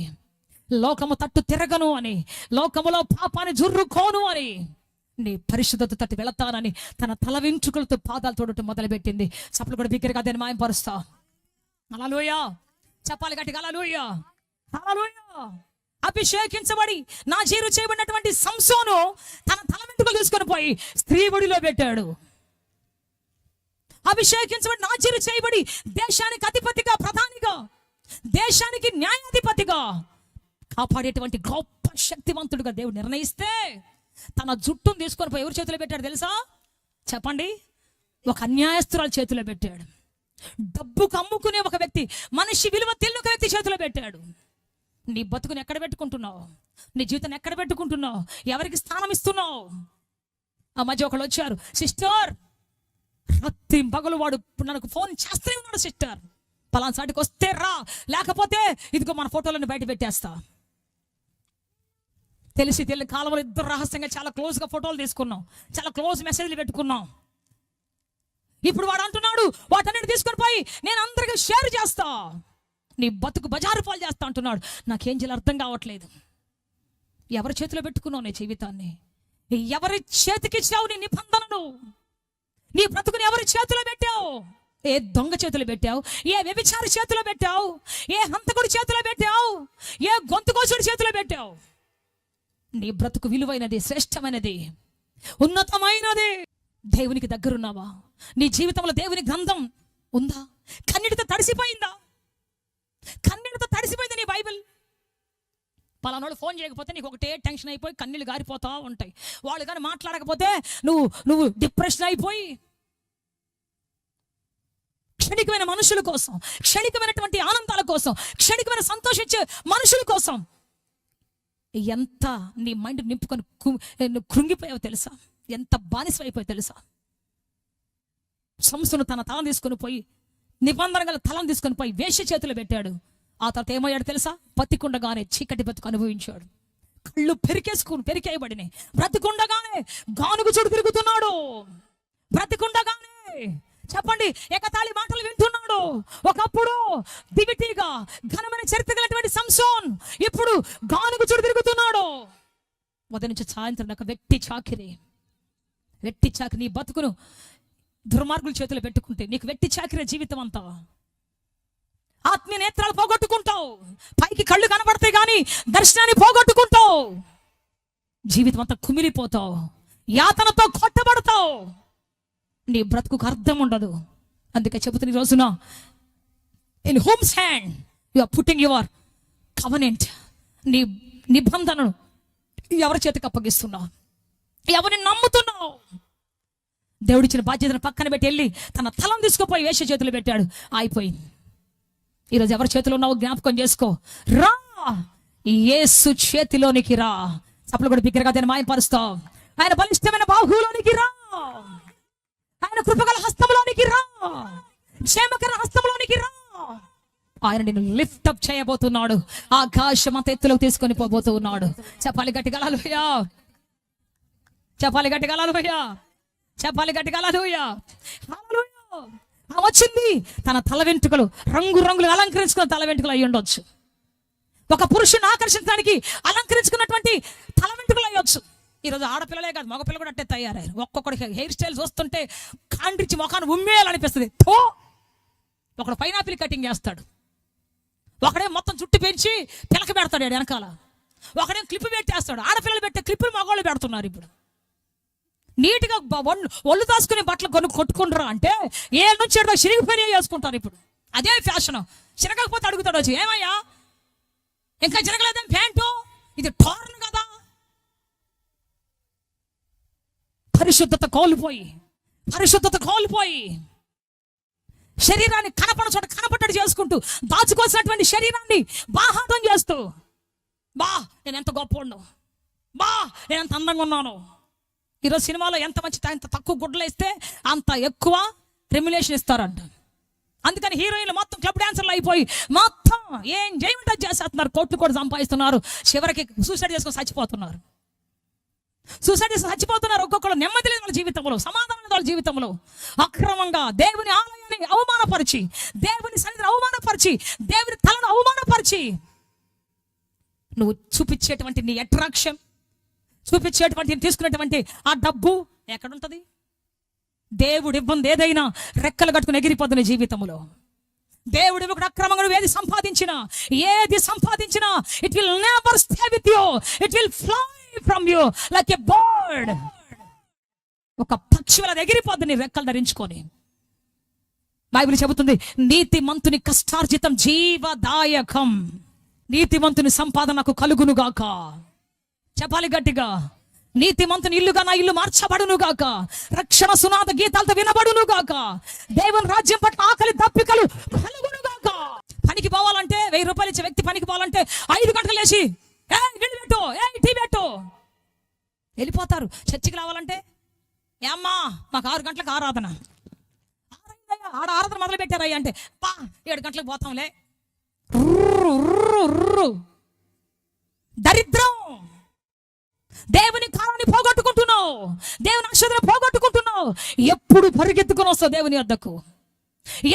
లోకము తట్టు తిరగను అని, లోకములో పాపాన్ని జుర్రుకోను అని, నీ పరిశుద్ధత తట్టు వెళతానని తన తల వెంట్రుకలతో పాదాలు తోడటం మొదలుపెట్టింది. చప్పలు కూడా బిగ్గరగా దాన్ని మాయంపరుస్తా. హల్లెలూయా. చెప్పాలి గట్టిగా హల్లెలూయా, హల్లెలూయా. అభిషేకించబడి నాజీరు చేయబడినటువంటి సంసోను తన తల వెంట్రుకలు తీసుకొని పోయి స్త్రీ ఒడిలో పెట్టాడు. అభిషేకించబడి నాజీరు చేయబడి దేశానికి అధిపతిగా, ప్రధానిగా, దేశానికి న్యాయాధిపతిగా కాపాడేటువంటి గొప్ప శక్తివంతుడుగా దేవుడు నిర్ణయిస్తే తన జుట్టును తీసుకొని పోయి ఎవరి చేతిలో పెట్టాడు తెలుసా? చెప్పండి. ఒక అన్యాయస్తురాల చేతిలో పెట్టాడు. డబ్బుకు అమ్ముకునే ఒక వ్యక్తి, మనిషి విలువ తెలియని ఒక వ్యక్తి చేతిలో పెట్టాడు. నీ బతుకుని ఎక్కడ పెట్టుకుంటున్నావు? నీ జీవితాన్ని ఎక్కడ పెట్టుకుంటున్నావు? ఎవరికి స్థానం ఇస్తున్నావు? ఆ మధ్య ఒకళ్ళు వచ్చారు, సిస్టర్ రాత్రి పగలు వాడు నాకు ఫోన్ చేస్తూనే ఉన్నాడు సిస్టర్, పలానా సాటికి వస్తే రా, లేకపోతే ఇదిగో మన ఫోటోలను బయట పెట్టేస్తా. తెలిసి తెలియని కాలంలో ఇద్దరు రహస్యంగా చాలా క్లోజ్గా ఫోటోలు తీసుకున్నాం, చాలా క్లోజ్ మెసేజ్లు పెట్టుకున్నాం. ఇప్పుడు వాడు అంటున్నాడు, వాటన్నిటి తీసుకొని పోయి నేను అందరికీ షేర్ చేస్తా, నీ బతుకు బజారు పాలు చేస్తా అంటున్నాడు. నాకేం చేయాలి అర్థం కావట్లేదు. ఎవరి చేతిలో పెట్టుకున్నావు నీ జీవితాన్ని? ఎవరి చేతికి ఇచ్చావు నీ నిబంధనను? నీ బ్రతుకుని ఎవరి చేతిలో పెట్టావు? ఏ దొంగ చేతిలో పెట్టావు? ఏ వ్యభిచారి చేతిలో పెట్టావు? ఏ హంతకుడి చేతిలో పెట్టావు? ఏ గొంతుకోసుడి చేతిలో పెట్టావు? నీ బ్రతుకు విలువైనది, శ్రేష్టమైనది, ఉన్నతమైనది. దేవునికి దగ్గరున్నావా? నీ జీవితంలో దేవుని గ్రంథం ఉందా? కన్నీటితో తడిసిపోయిందా? కన్నీటితో తడిసిపోయింది నీ బైబిల్. పలానాడు ఫోన్ చేయకపోతే నీకు ఒకటే టెన్షన్ అయిపోయి కన్నీళ్ళు గారిపోతా ఉంటాయి. వాళ్ళు కానీ మాట్లాడకపోతే నువ్వు డిప్రెషన్ అయిపోయి, క్షణికమైన మనుషుల కోసం, క్షణికమైనటువంటి ఆనందాల కోసం, క్షణికమైన సంతోషించే మనుషుల కోసం ఎంత నీ మైండ్ నింపుకొని కృంగిపోయావు తెలుసా? ఎంత బానిసైపోయావు తెలుసా? సంస్థను తన తలం తీసుకొని పోయి, నిబంధన గల తలం తీసుకొని పోయి వేశ్య చేతిలో పెట్టాడు. ఆ తర్వాత ఏమయ్యాడు తెలుసా? బతికుండగానే చీకటి బతుకు అనుభవించాడు. కళ్ళు పెరికేయబడినాయి. బ్రతికుండగానే గానుగు చుడు తిరుగుతున్నాడు. బ్రతికుండగానే చెప్పండి, ఎగతాళి మాటలు వింటున్నాడు. ఒకప్పుడు దివిటీగా ఘనమైన చరిత్ర కలిగినటువంటి సంసోన్ ఇప్పుడు గానుగు చుడు తిరుగుతున్నాడు. ఉదయం నుంచి సాయంత్రం దాకా వెట్టి చాకిరి. నీ బతుకును దుర్మార్గుల చేతులు పెట్టుకుంటే నీకు వెట్టి చాకిరే జీవితం అంతా. ఆత్మీయ నేత్రాలు పోగొట్టుకుంటావు, పైకి కళ్ళు కనబడతాయి కానీ దర్శనాన్ని పోగొట్టుకుంటావు. జీవితం అంతా కుమిలిపోతావు, యాతనతో కొట్టబడతావు. నీ బ్రతుకు అర్థం ఉండదు. అందుకే చెబుతున్న ఈ రోజున, in whom's hand you are putting your covenant. నీ నిబంధనను ఎవరి చేతికి అప్పగిస్తున్నావు? ఎవరిని నమ్ముతున్నావు? దేవుడిచ్చిన బాధ్యతను పక్కన పెట్టి వెళ్ళి తన తలం తీసుకుపోయి వేశ్య చేతులు పెట్టాడు. అయిపోయింది. ఈరోజు ఎవరి చేతిలో ఉన్నావో జ్ఞాపకం చేసుకో. రా, యేసు చేతిలోనికి రా. చప్పలు కూడా బిగ్గరగా దాన్ని మాయపరుస్తావు. ఆయన బలిష్టమైన బాహువులోనికి రా, ఆయన కృపగల హస్తంలోనికి రా, క్షేమకర హస్తంలోనికి రా. ఆయన నిన్ను లిఫ్ట్ అప్ చేయబోతున్నాడు. ఆకాశం అంత ఎత్తులోకి తీసుకొని పోబోతూ ఉన్నాడు. చెప్పాలి గట్టిగా హల్లెలూయా, చెప్పాలి గట్టిగా హల్లెలూయా, చెప్పాలి గట్టిగా హల్లెలూయా. వచ్చింది తన తల వెంట్రుకలు రంగులు అలంకరించుకున్న తల వెంట్రుకలు అయి ఉండొచ్చు. ఒక పురుషుని ఆకర్షించడానికి అలంకరించుకున్నటువంటి తల వెంట్రుకలు అయ్యొచ్చు. ఈరోజు ఆడపిల్లలే కాదు, మగపిల్లలు కూడా అట్టే తయారయ్యారు. ఒక్కొక్కడికి హెయిర్ స్టైల్ చూస్తుంటే కాండ్రించి ముఖాన్ని ఉమ్మేయాలనిపిస్తుంది. ఒకడు పైనాపిల్ కటింగ్ చేస్తాడు, ఒకడే మొత్తం చుట్టు పెంచి పిలక పెడతాడు వెనకాల, ఒకడే క్లిప్ పెట్టేస్తాడు. ఆడపిల్లలు పెట్టే క్లిప్పులు మగవాళ్ళు పెడుతున్నారు. ఇప్పుడు నీట్గా ఒళ్ళు దాచుకునే బట్టలు కొట్టుకుంటారా అంటే ఏ నుంచి చిరిగిపోయి వేసుకుంటారు. ఇప్పుడు అదే ఫ్యాషన్. చిరగకపోతే అడుగుతాడు వచ్చి, ఏమయ్యా ఇంకా చిరగలేదని ప్యాంటు, ఇది టోర్న్ కదా. పరిశుద్ధత కోల్పోయి శరీరాన్ని కనపడ చోట కనపడ్డట్టు చేసుకుంటూ దాచుకోవాల్సినటువంటి శరీరాన్ని బాహాటం చేస్తూ, నేను ఎంత గొప్ప ఉండవు, నేను ఎంత అందంగా ఉన్నాను. ఈరోజు సినిమాలో ఎంత మంచి ఎంత తక్కువ గుడ్డలు వేస్తే అంత ఎక్కువ రెమ్యులేషన్ ఇస్తారంట. అందుకని హీరోయిన్లు మొత్తం క్లబ్ డాన్సర్లు అయిపోయి మొత్తం ఏం చేయమంటే చేసేస్తున్నారు, కోట్లు కూడా సంపాదిస్తున్నారు. చివరికి సూసైడ్ చేసుకొని చచ్చిపోతున్నారు. ఒక్కొక్కరు నెమ్మది లేదు వాళ్ళ జీవితంలో, సమాధానం లేదు వాళ్ళ జీవితంలో. అక్రమంగా దేవుని ఆలయాన్ని అవమానపరిచి, దేవుని సన్నిధిని అవమానపరిచి, దేవుని తలను అవమానపరిచి నువ్వు చూపించేటువంటి నీ అట్రాక్షన్, చూపించేటువంటి తీసుకునేటువంటి ఆ డబ్బు ఎక్కడుంటది? దేవుడు ఇబ్బంది ఏదైనా రెక్కలు కట్టుకుని ఎగిరిపోతుంది జీవితంలో. దేవుడు ఇవ్వకుండా అక్రమంగా ఏది సంపాదించినా it will never stay with you, it will fly from you like a bird. ఒక పక్షి వల్ల ఎగిరిపోద్ది నీ రెక్కలు ధరించుకొని. బైబిల్ చెబుతుంది, నీతిమంతుని కష్టార్జితం జీవదాయకం, నీతిమంతుని సంపాదనకు కలుగునుగాక. చెప్పాలి గట్టిగా, నీతిమంతుని ఇల్లుగా నా ఇల్లు మార్చబడును గాక, రక్షణ సునాద గీతాలతో వినబడును గాక, దేవుని రాజ్యం పట్ల ఆకలి దప్పికలు కలుగును గాక. పనికి పోవాలంటే 1000 రూపాయలు ఇచ్చే వ్యక్తి పనికి పోవాలంటే 5 గంటలు లేచి టీ పెట్టు వెళ్ళిపోతారు. చర్చికి రావాలంటే ఏమ్మా మాకు 6 గంటలకు ఆరాధన, ఆడ ఆరాధన మొదలు పెట్టారయ్యా అంటే 7 గంటలకు పోతాంలే. ఉర్రు, ఉర్రు, ఉర్రు. దరిద్రం. దేవుని కాలాన్ని పోగొట్టుకుంటున్నావు, దేవుని ఆశీర్వాదాన్ని పోగొట్టుకుంటున్నావు. ఎప్పుడు పరిగెత్తుకుని వస్తావు దేవుని వద్దకు?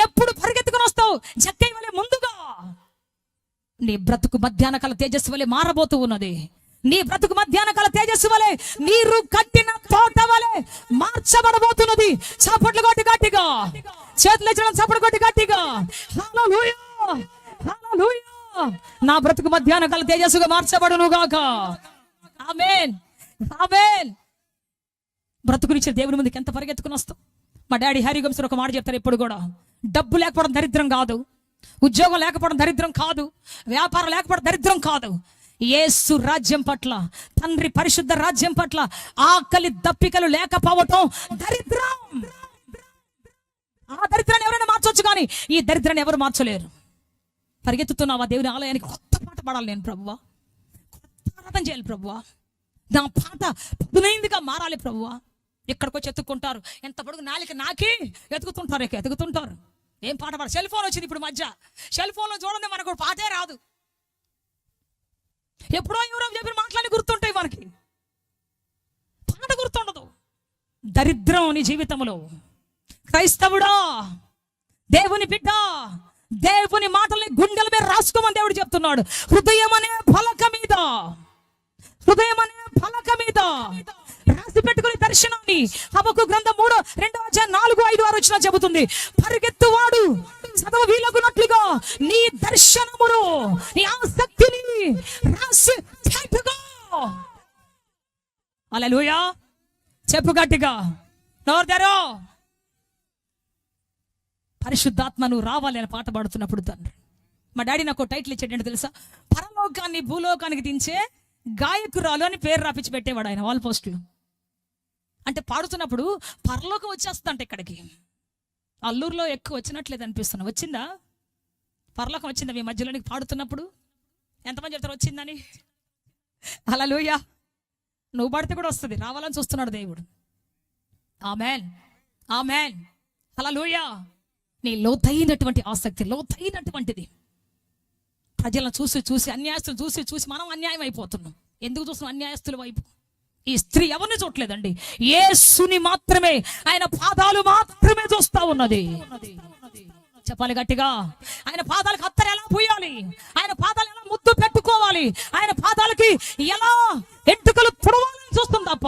ఎప్పుడు పరిగెత్తుకుని వస్తావు? జక్కయ్య వలె ముందుగా నీ బ్రతుకు మధ్యాహ్న కాల తేజస్సు వలె మారబోతూ ఉన్నది. నీ బ్రతుకు మధ్యాహ్న కాల తేజస్సు వలె, నీరు కట్టిన తోట వలె మార్చబడబోతున్నది. చప్పట్లు కొట్టి గట్టిగా, చేతులు ఎత్తడం, చప్పట్లు కొట్టి గట్టిగా. హల్లెలూయా, హల్లెలూయా. నా బ్రతుకు మధ్యాహ్న కాల తేజస్సుగా మార్చబడును గాక. ఆమేన్, ఆమేన్. బ్రతుకునిచ్చే దేవుని ముందుకు ఎంత పరిగెత్తుకుని వస్తాం. మా డాడీ హ్యారీ గమ్సర్ ఒక మాట చెప్తారు ఎప్పుడు కూడా, డబ్బు లేకపోవడం దరిద్రం కాదు, ఉద్యోగం లేకపోవడం దరిద్రం కాదు, వ్యాపారం లేకపోవడం దరిద్రం కాదు. యేసు రాజ్యం పట్ల, తండ్రి పరిశుద్ధ రాజ్యం పట్ల ఆకలి దప్పికలు లేకపోవటం దరిద్రం. ఆ దరిద్రాన్ని ఎవరైనా మార్చవచ్చు, కానీ ఈ దరిద్రాన్ని ఎవరు మార్చలేరు. పరిగెత్తుతున్నావా దేవుని ఆలయానికి? కొత్త పాట పాడాలి నేను ప్రభువా, కొత్త ఆరాధన చేయాలి ప్రభువా, నా పాట పదునైందిగా మారాలి ప్రభువా. ఎక్కడికో ఎత్తుకుంటారు, ఎంత పొడుగు నాలిక నాకి ఎతుకుతుంటారు. ఏం పాట పాడు? సెల్ ఫోన్ వచ్చింది ఇప్పుడు మధ్య, సెల్ ఫోన్లో చూడండి మనకు పాటే రాదు. ఎప్పుడో ఎవరో చెప్పిన మాటలని గుర్తుంటాయి మనకి, పాట గుర్తుండదు. దరిద్రం నీ జీవితంలో. క్రైస్తవుడా, దేవుని బిడ్డ, దేవుని మాటల్ని గుండెల మీద రాసుకోమని దేవుడు చెప్తున్నాడు. హృదయం అనే ఫలక మీద రాసి పెట్టుకుని దర్శనాన్ని హబక్కు గ్రంథం 3:2-4-5-6 చెబుతుంది. పరిగెత్తువాడు చదవ వీలగునట్లుగా నీ దర్శనమును, నీ ఆసక్తిని రాసి పెట్టుకో. హల్లెలూయా. చెప్పు గట్టిగా, నోరు తెరో. పరిశుద్ధాత్మను రావాలి అని పాట పాడుతున్నప్పుడు తండ్రి, మా డాడీ నాకు టైటిల్ ఇచ్చేటంటే తెలుసా? పరలోకాన్ని భూలోకానికి దించే గాయకురాలు అని పేరు రాపించి పెట్టేవాడు ఆయన వాల్ పోస్టులు. అంటే పాడుతున్నప్పుడు పరలోకం వచ్చేస్తుందంట ఇక్కడికి. అల్లూరులో ఎక్కువ వచ్చినట్లేదు అనిపిస్తున్నా. వచ్చిందా? పరలోకం వచ్చిందా మీ మధ్యలోనికి పాడుతున్నప్పుడు? ఎంతమంది చెప్తారు వచ్చిందని? హల్లెలూయా. నువ్వు పాడితే కూడా వస్తుంది, రావాలని చూస్తున్నాడు దేవుడు. ఆమేన్, ఆమేన్, హల్లెలూయా. నీ లోతైనటువంటి ఆసక్తి, లోతైనటువంటిది. ప్రజలను చూసి అన్యాయస్తులు చూసి మనం అన్యాయం అయిపోతున్నాం. ఎందుకు చూస్తున్నాం అన్యాయస్తుల వైపు? ఈ స్త్రీ ఎవరిని చూడలేదండి, యేసుని మాత్రమే, ఆయన పాదాలు మాత్రమే చూస్తా ఉన్నది. చెప్పాలి గట్టిగా. ఆయన పాదాలకు అత్తరు ఎలా పూయాలి, ఆయన పాదాలు ఎలా ముద్దు పెట్టుకోవాలి, ఆయన పాదాలకి ఎలా ఎంటుకలు పొడవాలని చూస్తుంది తప్ప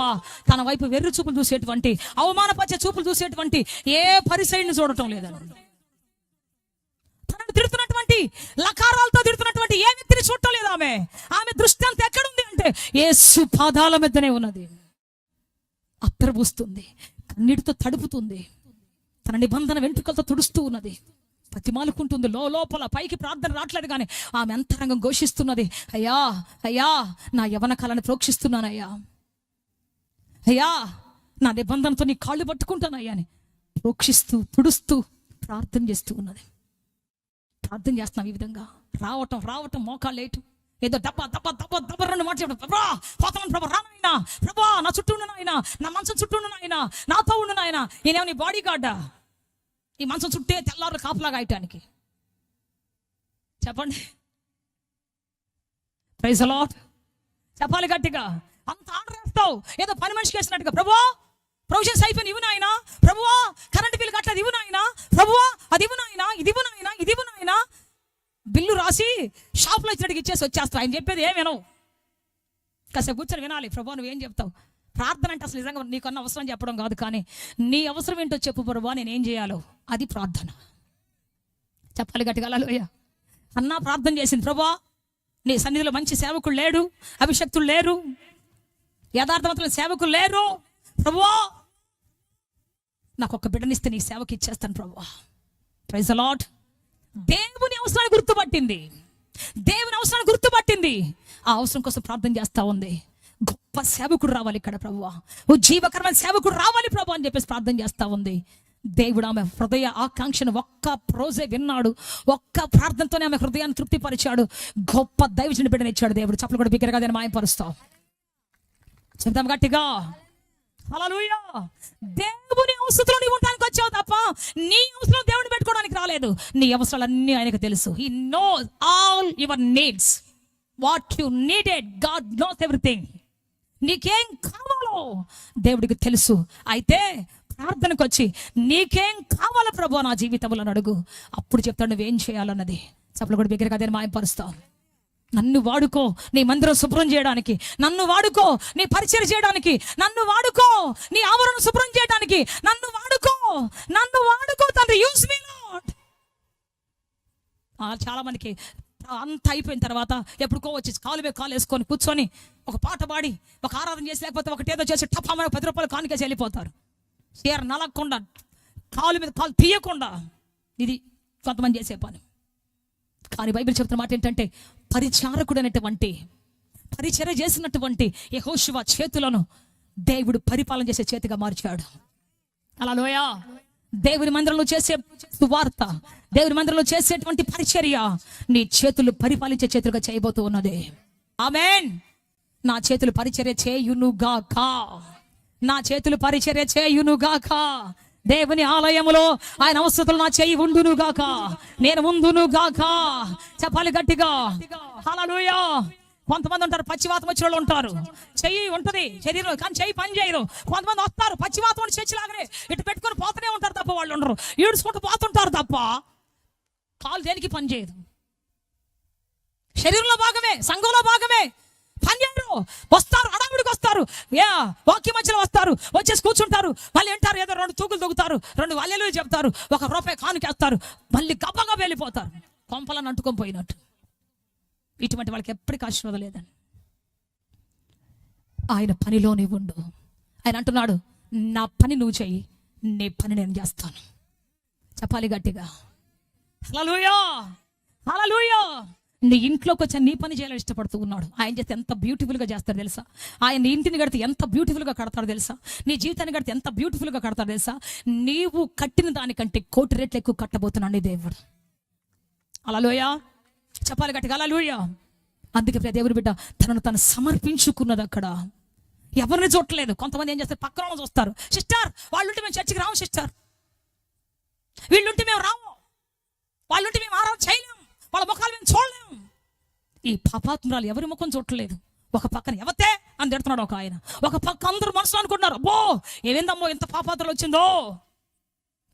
తన వైపు వెర్రి చూపులు చూసేటువంటి, అవమానపరిచే చూపులు చూసేటువంటి ఏ పరిసైని చూడటం లేదండి. తనను తిడుతున్నటువంటి, లకారాలతో తిడుతున్నటువంటి ఏ వ్యక్తిని చూడటం లేదు ఆమె దృష్టి అంతా ఎక్కడుంది అంటే యేసు పాదాల మీదనే ఉన్నది. అత్తరు పూస్తుంది, కన్నీటితో తడుపుతుంది, తన నిబంధన వెంట్రుకలతో తుడుస్తూ ఉన్నది, ప్రతిమాలుకుంటుంది. లోపల పైకి ప్రార్థన రావట్లేదు, కానీ ఆమె అంతరంగం ఘోషిస్తున్నది, అయ్యా అయ్యా నా యవన కాలాన్ని ప్రోక్షిస్తున్నానయ్యా, అయ్యా నా నిబంధనతో నీ కాళ్ళు పట్టుకుంటానయ్యా అని ప్రోక్షిస్తూ తుడుస్తూ ప్రార్థన చేస్తూ ఉన్నది. ప్రార్థన చేస్తున్నాం ఈ విధంగా. రావటం మోకాళ్ళు లేటు, ఏదో దబ్బ 2 మాటలు చెప్పడం. ప్రభా పోతాను ప్రభా, రానాయనా ప్రభా, నా చుట్టూ ఉన్న నాయనా, నా మంచం చుట్టూ ఉన్న నాయనా, నాతో ఉన్న నాయనా. నేనేమో నీ బాడీ గార్డా ఈ మంచం చుట్టే తెల్లారు కాపులాగా అయటానికి? చెప్పండి. Praise the Lord. చెప్పాలి గట్టిగా. అంత ఆర్డర్ వేస్తావు ఏదో పని మనిషికి వేసినట్టుగా. ప్రభువా ప్రొవిజన్స్ అయిపోయిన ఇవ్వు నాయనా, ప్రభువా కరెంట్ బిల్లు కట్టలేదు ఇవ్వు నాయనా, ప్రభువా అది ఇవ్వు నాయనా, ఇది ఇవ్వు నాయనా, ఇది ఇవ్వు నాయనా. బిల్లు రాసి షాప్లో ఇచ్చినట్టుగా ఇచ్చేసి వచ్చేస్తావు. ఆయన చెప్పేది ఏం వినవు. కాసేపు కూర్చొని వినాలి. ప్రభువా నువ్వేం చెప్తావు? ప్రార్థన అంటే అసలు నిజంగా నీకన్నా అవసరం చెప్పడం కాదు, కానీ నీ అవసరం ఏంటో చెప్పు ప్రభువా, నేనేం చేయాలో అది ప్రార్థన. చెప్పాలి గట్టిగా. హల్లెలూయా. అన్నా ప్రార్థన చేసింది, ప్రభువా నీ సన్నిధిలో మంచి సేవకులు లేడు, అభిషక్తులు లేరు, యథార్థవంతుల సేవకులు లేరు, ప్రభువా నాకు ఒక బిడ్డనిస్తే నీ సేవకి ఇచ్చేస్తాను ప్రభువా. Praise the Lord. దేవుని అవసరాన్ని గుర్తుపట్టింది. ఆ అవసరం కోసం ప్రార్థన చేస్తా ఉంది. గొప్ప సేవకుడు రావాలి ఇక్కడ ప్రభువా, జీవకరమైన సేవకుడు రావాలి ప్రభు అని చెప్పేసి ప్రార్థన చేస్తా ఉంది. దేవుడు ఆమె హృదయ ఆకాంక్షను ఒక్క రోజే విన్నాడు. ఒక్క ప్రార్థనతోనే ఆమె హృదయాన్ని తృప్తిపరిచాడు. గొప్ప దైవజనుడి బిడ్డనిచ్చాడు దేవుడు. చప్పలు కూడా బిగ్గరగా దాన్ని మాయపరుస్తావు. చెప్తాం గట్టిగా. హల్లెలూయా. దేవుని అవసరంలో నీవు ఉండడానికి వచ్చావు తప్ప నీ అవసరం దేవుని పెట్టుకోవడానికి రాలేదు. నీ అవసరాలన్నీ ఆయనకు తెలుసు. He knows all your needs. What you needed, God knows everything. నీకేం కావాలో దేవుడికి తెలుసు. అయితే ప్రార్థనకు వచ్చి నీకేం కావాలో ప్రభు నా జీవితంలో అడుగు. అప్పుడు చెప్తాడు నువ్వేం చేయాలన్నది. చప్పలు కూడా బిగ్గరగా అదే మాయపరుస్తావు. నన్ను వాడుకో నీ మందిరం శుభ్రం చేయడానికి, నన్ను వాడుకో నీ పరిచయం చేయడానికి, నన్ను వాడుకో నీ ఆవరణ శుభ్రం చేయడానికి, నన్ను వాడుకో తండ్రి. యూస్ మీ లార్డ్. చాలా మందికి అంత అయిపోయిన తర్వాత ఎప్పుడుకో వచ్చి కాలు మీద కాలు వేసుకొని కూర్చొని ఒక పాట పాడి ఒక ఆరాధన చేసి లేకపోతే ఒకటేదో చేసి టపా 10 రూపాయలు కానుకేసి వెళ్ళిపోతారు. చీర నలగకుండా కాలు మీద కాలు తీయకుండా. ఇది కొంతమంది చేసే పని. కానీ బైబిల్ చెప్తున్న మాట ఏంటంటే పరిచారకుడైనటువంటి పరిచర్య చేసినటువంటి యెహోషువ చేతులను దేవుడు పరిపాలన చేసే చేతిగా మార్చాడు. హల్లెలూయా. దేవుని మందిరంలో చేసే సువార్త, దేవుని మందిరంలో చేసేటువంటి పరిచర్య నీ చేతులు పరిపాలించే చేతులుగా చేయబోతూ ఉన్నది. ఆమేన్. నా చేతులు పరిచర్య చేయునుగాక, నా చేతులు పరిచర్య చేయునుగాక. దేవుని ఆలయములో ఆయన అవసరతలు నా చేయి ఉండునుగాక, నేను ఉండునుగాక. చెప్పాలి గట్టిగా. హల్లెలూయా. కొంతమంది ఉంటారు పచ్చివాతం వచ్చిన వాళ్ళు ఉంటారు. చెయ్యి ఉంటది శరీరం కానీ చెయ్యి పని చేయరు. కొంతమంది వస్తారు పచ్చివాతం చర్చి లాగానే ఇటు పెట్టుకొని పోతూనే ఉంటారు తప్ప వాళ్ళు ఉండరు. ఈడ్చుకుంటూ పోతుంటారు తప్ప కాలు దేనికి పని చేయదు. శరీరంలో భాగమే, సంఘంలో భాగమే, పని చేయరు. వస్తారు అడావిడికి వస్తారు, వాక్య మధ్యలో వస్తారు, వచ్చేసి కూర్చుంటారు, మళ్ళీ వింటారు, ఏదో 2 తూకులు దొగుతారు, 2 హల్లెలూయా చెప్తారు, 1 రూపాయి కానుకేస్తారు, మళ్ళీ గబ్బగా వెళ్ళిపోతారు కొంపలను అంటుకొని పోయినట్టు. ఇటువంటి వాళ్ళకి ఎప్పటికీ ఆశీర్వాదం లేదని. ఆయన పనిలోనే ఉండు. ఆయన అంటున్నాడు నా పని నువ్వు చెయ్యి, నీ పని నేను చేస్తాను. చెప్పాలి గట్టిగా. హల్లెలూయా, హల్లెలూయా. నీ ఇంట్లోకి వచ్చి నీ పని చేయాలని ఇష్టపడుతూ ఉన్నాడు. ఆయన చేస్తే ఎంత బ్యూటిఫుల్గా చేస్తాడు తెలుసా. ఆయన ఇంటిని కడితే ఎంత బ్యూటిఫుల్గా కడతాడు తెలుసా. నీ జీవితాన్ని కడితే ఎంత బ్యూటిఫుల్గా కడతాడు తెలుసా. నీవు కట్టిన దానికంటే 1 కోటి రెట్లు ఎక్కువ కట్టబోతున్నాడు నీ దేవుడు. హల్లెలూయా. చెప్పాలి గట్టిగా. హల్లెలూయా. అందుకే ప్రియ దేవుని బిడ్డ తను సమర్పించుకున్నది అక్కడ. ఎవరిని చూడలేదు. కొంతమంది ఏం చేస్తారు, పక్కన వాళ్ళు చూస్తారు. సిస్టర్ వాళ్ళుంటే మేము చర్చికి రాము, సిస్టర్ వీళ్ళుంటే మేము రాము, వాళ్ళుంటే మేము ఆరాధన చేయలేము, వాళ్ళ ముఖాలు మేము చూడలేము. ఈ పాపాత్మురాలు ఎవరి ముఖం చూడలేదు. ఒక పక్కన ఎవతే అని తిడుతున్నాడు ఒక ఆయన, ఒక పక్క అందరూ మనసులో అనుకుంటున్నారు అబ్బో ఏమేందమ్మో ఎంత పాపాత్రలు వచ్చిందో.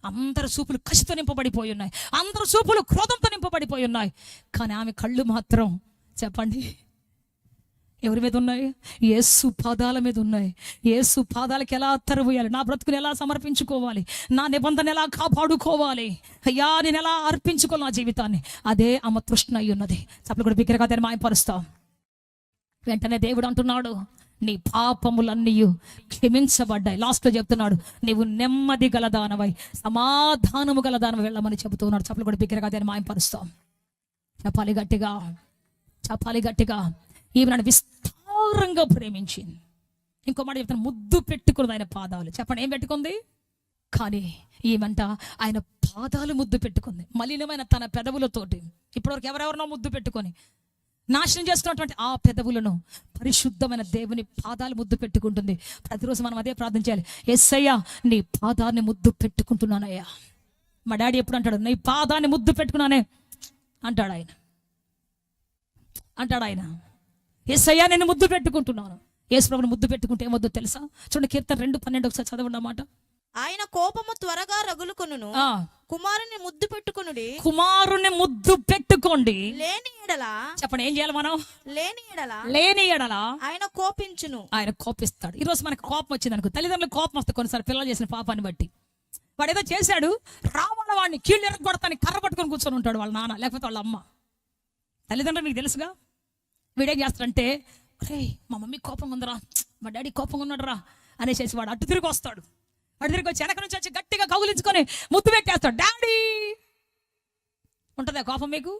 అందరు చూపులు కసితో నింపబడిపోయి ఉన్నాయి, అందరు చూపులు క్రోధంతో నింపబడిపోయి ఉన్నాయి. కానీ ఆమె కళ్ళు మాత్రం చెప్పండి ఎవరి మీద ఉన్నాయి? యేసు పాదాల మీద ఉన్నాయి. యేసు పాదాలకి ఎలా తరువేయాలి, నా బ్రతుకుని ఎలా సమర్పించుకోవాలి, నా నిబంధన ఎలా కాపాడుకోవాలి, అయ్యా నేను ఎలా అర్పించుకోవాలి నా జీవితాన్ని, అదే ఆమె తృష్ణ అయి ఉన్నది. చప్పలు కూడా బిగ్గరగా దాన్ని మాయపరుస్తాం. వెంటనే దేవుడు అంటున్నాడు నీ పాపములన్నీ క్షమించబడ్డాయి. లాస్ట్లో చెప్తున్నాడు నీవు నెమ్మది గలదానవై సమాధానము గలదానవై వెళ్ళమని చెబుతున్నాడు. చప్పలు కూడా బిగ్గరగా దాన్ని మాయపరుస్తాం. చెప్పాలి గట్టిగా, చెప్పాలి గట్టిగా. ఈమె నన్ను విస్తారంగా ప్రేమించింది. ఇంకో మాట చెప్తాను, ముద్దు పెట్టుకున్నది ఆయన పాదాలు. చెప్పండి ఏం పెట్టుకుంది? కానీ ఈమెంట ఆయన పాదాలు ముద్దు పెట్టుకుంది. మలినమైన తన పెదవులతోటి. ఇప్పటివరకు ఎవరెవరినో ముద్దు పెట్టుకొని నాశనం చేస్తున్నటువంటి ఆ పెదవులను పరిశుద్ధమైన దేవుని పాదాలు ముద్దు పెట్టుకుంటుంది. ప్రతిరోజు మనం అదే ప్రార్థన చేయాలి. యేసయ్యా నీ పాదాన్ని ముద్దు పెట్టుకుంటున్నానయ్యా. మా డాడీ ఎప్పుడు అంటాడు, నీ పాదాన్ని ముద్దు పెట్టుకున్నానే అంటాడు ఆయన. యేసయ్యా నేను ముద్దు పెట్టుకుంటున్నాను. యేసు ప్రభువుని ముద్దు పెట్టుకుంటే ఏమొద్దో తెలుసా? చూడండి కీర్తన 2:12 ఒకసారి చదవండి అన్నమాట. ఆయన కోపము త్వరగా రగులుకొనును, కుమారుని ముద్దు పెట్టుకొనుడి. కుమారుని ముద్దు పెట్టుకోండి. లేని ఎడల చెప్పండి ఏం చేయాలి మనం? లేని ఎడల ఆయన కోపించును. ఆయన కోపిస్తాడు. ఈరోజు మనకు కోపం వచ్చింది అనుకో, తల్లిదండ్రులకు కోపం వస్తుంది కొన్నిసార్లు పిల్లలు చేసిన పాపాన్ని బట్టి. వాడు ఏదో చేశాడు, రావాల వాడిని కీళ్ళు ఎరగొడతాని కర్ర పట్టుకొని కూర్చొని ఉంటాడు వాళ్ళ నాన్న లేకపోతే వాళ్ళ అమ్మ. తల్లిదండ్రులు మీకు తెలుసుగా. వీడేం చేస్తాడంటే రే మా మమ్మీ కోపంగా ఉందరా, మా డాడీ కోపంగా ఉన్నాడు రా అనేసి వాడు అటు తిరిగి వస్తాడు. అటు తిరిగి వచ్చి వెనక నుంచి వచ్చి గట్టిగా కౌగిలించుకొని ముద్దు పెట్టేస్తాడు. డాడీ ఉంటుందా కోపం మీకు?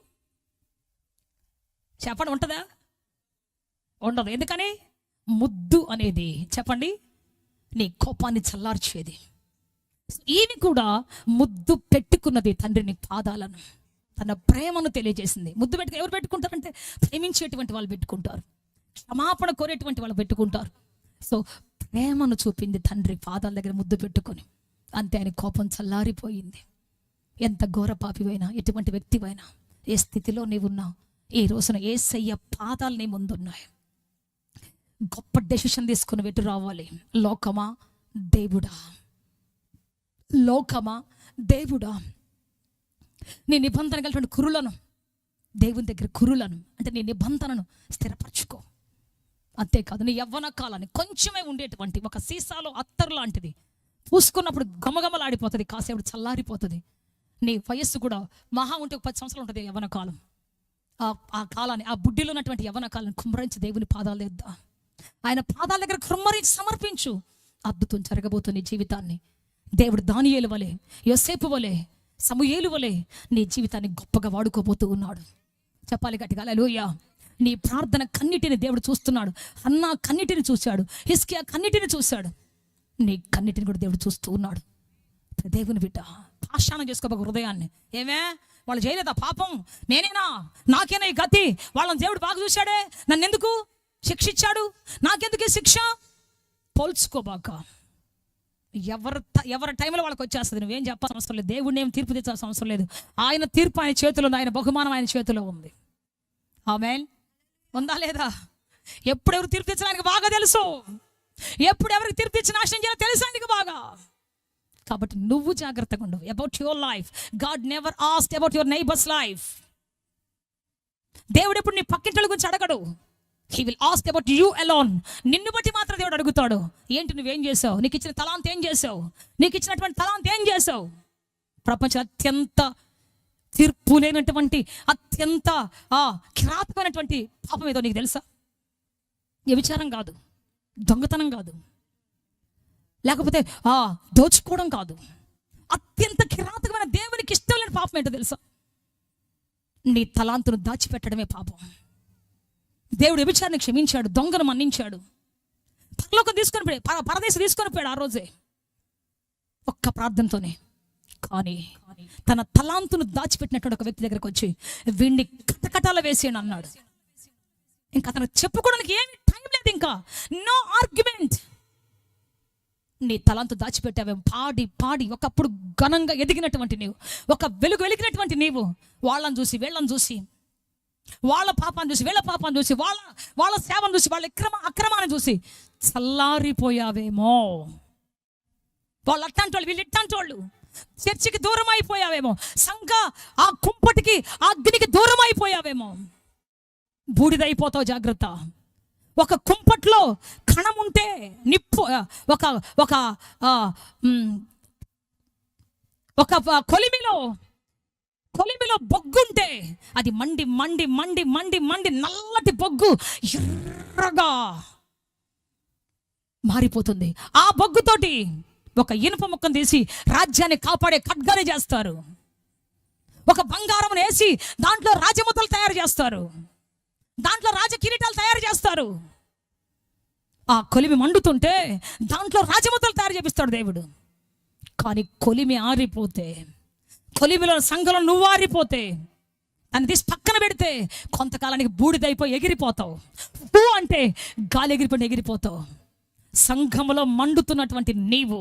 చెప్పండి ఉంటుందా? ఉండదు. ఎందుకని? ముద్దు అనేది చెప్పండి నీ కోపాన్ని చల్లార్చేది. ఈమె కూడా ముద్దు పెట్టుకున్నది తండ్రిని పాదాలను, తన ప్రేమను తెలియజేసింది. ముద్దు ఎవరు పెట్టుకుంటారంటే ప్రేమించేటువంటి వాళ్ళు పెట్టుకుంటారు, క్షమాపణ కోరేటువంటి వాళ్ళు పెట్టుకుంటారు. సో ప్రేమను చూపింది తండ్రి పాదాల దగ్గర ముద్దు పెట్టుకొని. అంతే, ఆయన కోపం చల్లారిపోయింది. ఎంత ఘోర పాపివైనా, ఎటువంటి వ్యక్తివైనా, ఏ స్థితిలో నీవున్నావు, ఈ రోజున యేసయ్య పాదాలు నీ ముందున్నాయి. గొప్ప డెసిషన్ తీసుకుని వెటు రావాలి. లోకమా దేవుడా, లోకమా దేవుడా, నీ నిబంధన కలిగినటువంటి కురులను, దేవుని దగ్గర కురులను అంటే నీ నిబంధనను స్థిరపరచుకో. అంతేకాదు, నీ యవ్వన కాలాన్ని కొంచెమే ఉండేటువంటి ఒక సీసాలో అత్తరు లాంటిది, పూసుకున్నప్పుడు గమగమలాడిపోతుంది, కాసేపు చల్లారిపోతుంది. నీ వయస్సు కూడా మహా ఉంటే 10 సంవత్సరాలు ఉంటుంది యవ్వన కాలం. ఆ కాలాన్ని, ఆ బుడ్డిలో ఉన్నటువంటి యవ్వన కాలాన్ని కుమ్మరించి దేవుని పాదాలు ఎద్దా, ఆయన పాదాల దగ్గర కుమ్మరించి సమర్పించు. అద్భుతం జరగబోతుంది నీ జీవితాన్ని. దేవుడు దానియేలు వలె, యోసేపు వలె, సమూయేలు వలె నీ జీవితాన్ని గొప్పగా వాడుకోబోతూ ఉన్నాడు. చెప్పాలి గట్టిగా హల్లెలూయా. నీ ప్రార్థన కన్నిటిని దేవుడు చూస్తున్నాడు. హన్నా కన్నిటిని చూశాడు, హిజ్కియా కన్నిటిని చూశాడు, నీ కన్నిటిని కూడా దేవుడు చూస్తూ ఉన్నాడు. దేవుని బిడ్డ, పాషాణం చేసుకోబోక హృదయాన్ని. ఏమే, వాళ్ళు చేయలేదా పాపం? నేనేనా, నాకేనా ఈ గతి? వాళ్ళని దేవుడు బాగా చూశాడే, నన్ను ఎందుకు శిక్షించాడు, నాకెందుకు ఈ శిక్ష? పోల్చుకోబాక. ఎవరి టైంలో వాళ్ళకి వచ్చేస్తుంది. నువ్వేం చెప్పాల్సిన అవసరం లేదు, దేవుడిని ఏం తీర్పు తెచ్చాల్సిన అవసరం లేదు. ఆయన తీర్పు ఆయన చేతిలో ఉంది, ఆయన బహుమానం ఆయన చేతిలో ఉంది. ఆమేన్. ఉందా లేదా? ఎప్పుడు ఎవరు తీర్పు తెచ్చినా ఆయనకు బాగా తెలుసు. ఎప్పుడు ఎవరికి తీర్పు తెచ్చి నాశనం చేయాలో తెలుసు ఆయనకు బాగా. కాబట్టి నువ్వు జాగ్రత్తగా ఉండవు about your life. God never asked about your neighbours life. దేవుడు ఎప్పుడు నీ పక్కింటి గురించి అడగడు. He will ask about you alone. నిన్ను బట్టి మాత్రం దేవుడు అడుగుతాడు. ఏంటి నువ్వేం చేసావు, నీకు ఇచ్చిన తలాంత ఏం చేసావు, నీకు ఇచ్చినటువంటి తలాంత ఏం చేసావు. ప్రపంచం అత్యంత తీర్పు లేనటువంటి, అత్యంత కిరాతకమైనటువంటి పాపం ఏదో నీకు తెలుసా? వ్యభిచారం కాదు, దొంగతనం కాదు, లేకపోతే దోచుకోవడం కాదు. అత్యంత కిరాతకమైన, దేవునికి ఇష్టం లేని పాపం ఏంటో తెలుసా? నీ తలాంతును దాచిపెట్టడమే పాపం. దేవుడు వ్యభిచారాన్ని క్షమించాడు, దొంగను మన్నించాడు, పరలోకం తీసుకొని పోయాడు, పరదేశం తీసుకొని పోయాడు ఆ రోజే ఒక్క ప్రార్థనతోనే. కానీ తన తలాంతును దాచిపెట్టినటువంటి ఒక వ్యక్తి దగ్గరకు వచ్చి వీడిని కటకటాల వేసేయండి అన్నాడు. ఇంకా అతను చెప్పుకోవడానికి ఏమి టైం లేదు, ఇంకా నో ఆర్గ్యుమెంట్. నీ తలాంతు దాచిపెట్టావే, పాడి పాడి ఒకప్పుడు ఘనంగా ఎదిగినటువంటి నీవు, ఒక వెలిగినటువంటి నీవు, వాళ్ళని చూసి వీళ్ళని చూసి, వాళ్ళ పాపాన్ని చూసి వీళ్ళ పాపాన్ని చూసి, వాళ్ళ సేవను చూసి, వాళ్ళ అక్రమాన్ని చూసి చల్లారిపోయావేమో. వాళ్ళు అట్టంటి వాళ్ళు, వీళ్ళు ఇట్టంటి వాళ్ళు. చర్చికి దూరం అయిపోయావేమో, సంఘ ఆ కుంపటికి, ఆ అగ్నికి దూరం అయిపోయావేమో. బూడిదైపోతావు, జాగ్రత్త. ఒక కుంపట్లో కణం ఉంటే, నిప్పు ఒక కొలిమిలో బొగ్గుంటే అది మండి మండి మండి మండి మండి నల్లటి బొగ్గు ఎర్రగా మారిపోతుంది. ఆ బొగ్గుతోటి ఒక ఇనుప ముక్కను తీసి రాజ్యాన్ని కాపాడే ఖడ్గాని చేస్తారు. ఒక బంగారం వేసి దాంట్లో రాజముద్రలు తయారు చేస్తారు, దాంట్లో రాజ కిరీటాలు తయారు చేస్తారు. ఆ కొలిమి మండుతుంటే దాంట్లో రాజముద్రలు తయారు చేపిస్తాడు దేవుడు. కానీ కొలిమి ఆరిపోతే, కొలిమిలో సంఘంలో నువ్వు ఆరిపోతే, దాన్ని తీసి పక్కన పెడితే కొంతకాలానికి బూడిదైపోయి ఎగిరిపోతావు. పూ అంటే గాలి ఎగిరిపోయి ఎగిరిపోతావు. సంఘములో మండుతున్నటువంటి నీవు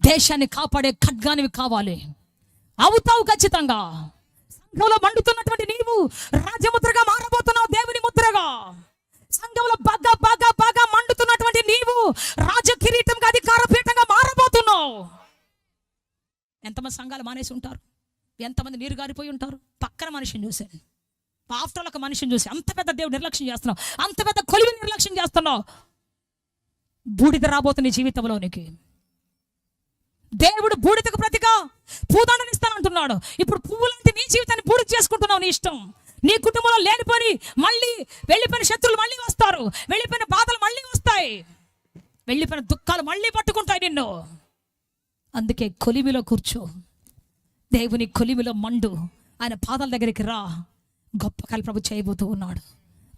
దేశాన్ని కాపాడే ఖడ్గానివి కావాలి, అవుతావు ఖచ్చితంగా. సంఘంలో మండుతున్నటువంటి నీవు రాజముద్రగా మారబోతున్నావు, దేవుని ముద్రగా. సంఘంలో బాగా బాగా బాగా మండుతున్నటువంటి నీవు రాజ కిరీటంగా, అధికార పీఠంగా మారబోతున్నావు. ఎంతమంది సంఘాలు మానేసి ఉంటారు, ఎంతమంది నీరు గారిపోయి ఉంటారు. పక్కన మనిషిని చూశాను, ఆఫ్టర్ ఒక మనిషిని చూసి అంత పెద్ద దేవుడు నిర్లక్ష్యం చేస్తున్నావు, అంత పెద్ద కొలివి నిర్లక్ష్యం చేస్తున్నావు. బూడిద రాబోతుంది జీవితంలోనికి. దేవుడు బూడిదకు ప్రతిగా పూదండనిస్తానంటున్నాడు. ఇప్పుడు పువ్వు లాంటి నీ జీవితాన్ని బూడిద చేసుకుంటున్నావు. నీ ఇష్టం. నీ కుటుంబంలో లేనిపోయి మళ్ళీ వెళ్ళిపోయిన శత్రువులు మళ్ళీ వస్తారు, వెళ్ళిపోయిన బాధలు మళ్ళీ వస్తాయి, వెళ్ళిపోయిన దుఃఖాలు మళ్ళీ పట్టుకుంటాయి నిన్ను. అందుకే కొలిమిలో కూర్చో, దేవుని కొలిమిలో మండు, ఆయన పాదాల దగ్గరికి రా. గొప్ప కార్యాలు ప్రభు చేయబోతూ ఉన్నాడు,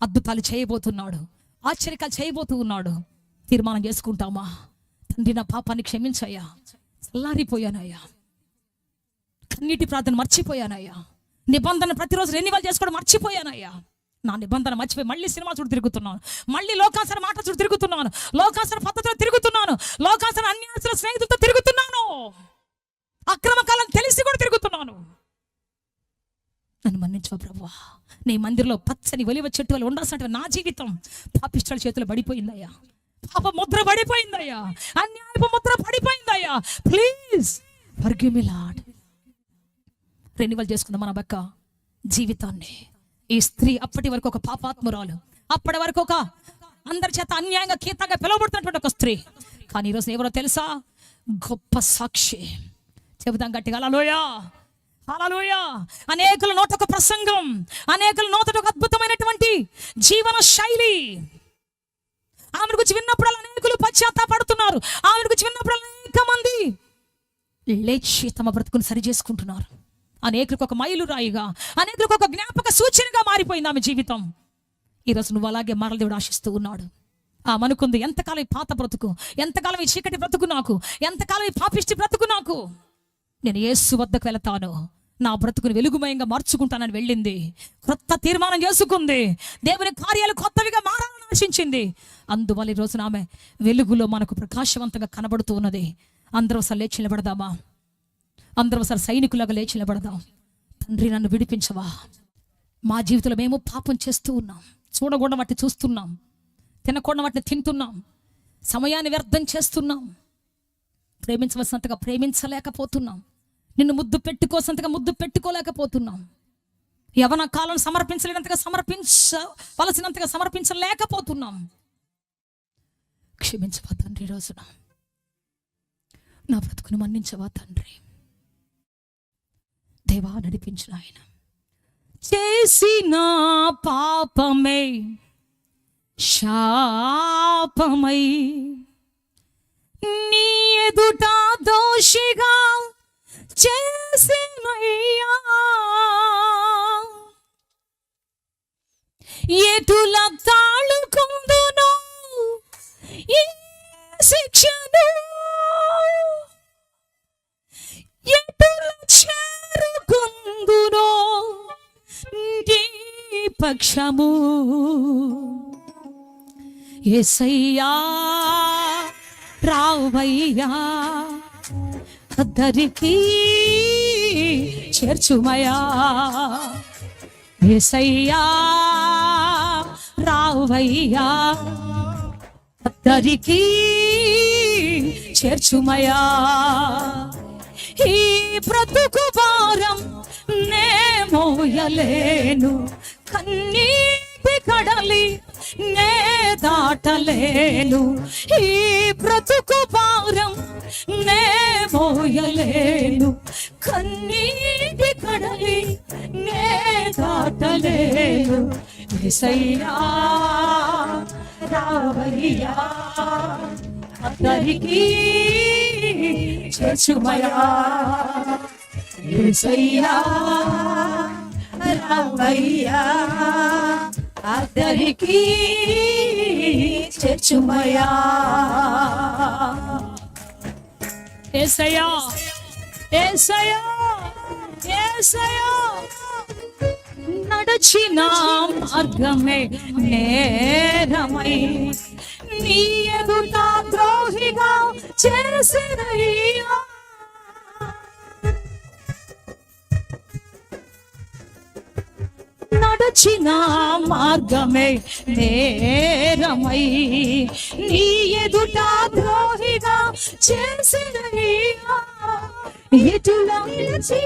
అద్భుతాలు చేయబోతున్నాడు, ఆశ్చర్యకాలు చేయబోతూ ఉన్నాడు. తీర్మానం చేసుకుంటామా? తండ్రి, నా పాపాన్ని క్షమించయ్యా, చల్లారిపోయానయ్యా, కన్నీటి ప్రార్థన మర్చిపోయానయ్యా, నిబంధన ప్రతిరోజు రెన్యువల్ చేసుకోవడం మర్చిపోయానయ్యా. నా నిబంధన మర్చిపోయి మళ్ళీ సినిమా చుట్టూ తిరుగుతున్నాను, మళ్ళీ లోకాసర మాట చుట్టూ తిరుగుతున్నాను, లోకాసర పద్ధతిలో తిరుగుతున్నాను, లోకాసర అన్యాసుల స్నేహితులతో తిరుగుతున్నాను, అక్రమ కాలం తెలిసి కూడా తిరుగుతున్నాను. నన్ను మన్నించు ప్రభువా. నీ మందిరంలో పచ్చని ఒలివ చెట్టు వల్ల ఉండాల్సిన నా జీవితం పాపిష్టుల చేతులు పడిపోయిందయ్యా, పాప ముద్ర పడిపోయిందయ్యా, అన్యాయపు ముద్ర పడిపోయిందయ్యా. Please forgive me lord. Renewal చేసుకుందాం మన బక్క జీవితాన్ని. ఈ స్త్రీ అప్పటి వరకు ఒక పాపాత్మురాలు, అప్పటి వరకు ఒక అందరి చేత అన్యాయంగా కీతంగా పిలువబడుతున్నటువంటి ఒక స్త్రీ, కానీ ఈరోజు ఎవరో తెలుసా? గొప్ప సాక్షి. చెబుతాం గట్టిగా హల్లెలూయా, హల్లెలూయా. అనేకుల నోట ఒక ప్రసంగం, అనేకుల నోట ఒక అద్భుతమైనటువంటి జీవన శైలి. ఆమె గురించి విన్నప్పుడు అనేకులు పశ్చాత్తాపడుతున్నారు, ఆమె గురించి విన్నప్పుడు అనేక మంది లేచి తమ బ్రతుకుని సరి చేసుకుంటున్నారు. అనేకులకు ఒక మైలురాయిగా, అనేకులకు ఒక జ్ఞాపక సూచనగా మారిపోయింది ఆమె జీవితం. ఈరోజు నువ్వు అలాగే మరల దేవుడు ఆశిస్తూ ఉన్నాడు. అనుకుంది, ఎంతకాలం ఈ పాత బ్రతుకు, ఎంతకాలం ఈ చీకటి బ్రతుకు నాకు, ఎంతకాలం ఈ పాపిష్టి బ్రతుకు నాకు, నేను యేసు వద్దకు వెళతాను, నా బ్రతుకుని వెలుగుమయంగా మార్చుకుంటానని వెళ్ళింది. కొత్త తీర్మానం చేసుకుంది, దేవుని కార్యాలు కొత్తవిగా మారాలని ఆశించింది. అందువల్ల ఈ రోజున ఆమె వెలుగులో మనకు ప్రకాశవంతంగా కనబడుతూ ఉన్నది. అందరూ ఒకసారి లేచి నిలబడదామా? అందరూ ఒకసారి సైనికులాగా లేచి నిలబడదాం. తండ్రి, నన్ను విడిపించవా. మా జీవితంలో మేము పాపం చేస్తూ ఉన్నాం, చూడకూడని వాటిని చూస్తున్నాం, తినకూడని వాటిని తింటున్నాం, సమయాన్ని వ్యర్థం చేస్తున్నాం, ప్రేమించవలసినంతగా ప్రేమించలేకపోతున్నాం, నిన్ను ముద్దు పెట్టుకోసంతగా ముద్దు పెట్టుకోలేకపోతున్నాం, యవన కాలం సమర్పించలేనంతగా సమర్పించవలసినంతగా సమర్పించలేకపోతున్నాం. క్షమించవా తండ్రి, రోజున నా బ్రతుకును మన్నించవా తండ్రి. దేవా, నడిపించిన ఆయన చేసిన పాపమే శాపమై నీ ఎదుట దోషిగా చేసినయ్యా, ఎటుల తాళుకుందును ఈ శిక్షను, ఎటుల చేరుకుందును నీ పక్షము. యేసయ్యా రావయ్యా, అద్దరికి చేర్చుమయా. యేసయ్యా రావయ్యా, అద్దరికి చేర్చుమయా. ఈ బ్రతుకు భారం నే మోయలేను, కన్నీటి కడలి నే దాటలేను. ఈ బ్రతుకు భారం నే మోయలేను, కన్నీటి కడలి నే దాటలేను. యేసయ్యా రావయ్యా, అద్దరికి చేర్చుమయా. యేసయ్యా రావయ్యా, అద్దరికి చేర్చుమయా. యేసయ్యా, యేసయ్యా, యేసయ్యా, నడచిన మార్గమే నేరమై నీ ఎదుట ద్రోహిగా చేసినయ్యా. నడచిన మార్గమే నేరమై నీ ఎదుట ద్రోహిగా చేసినయ్యా. ఎటులా నిలిచి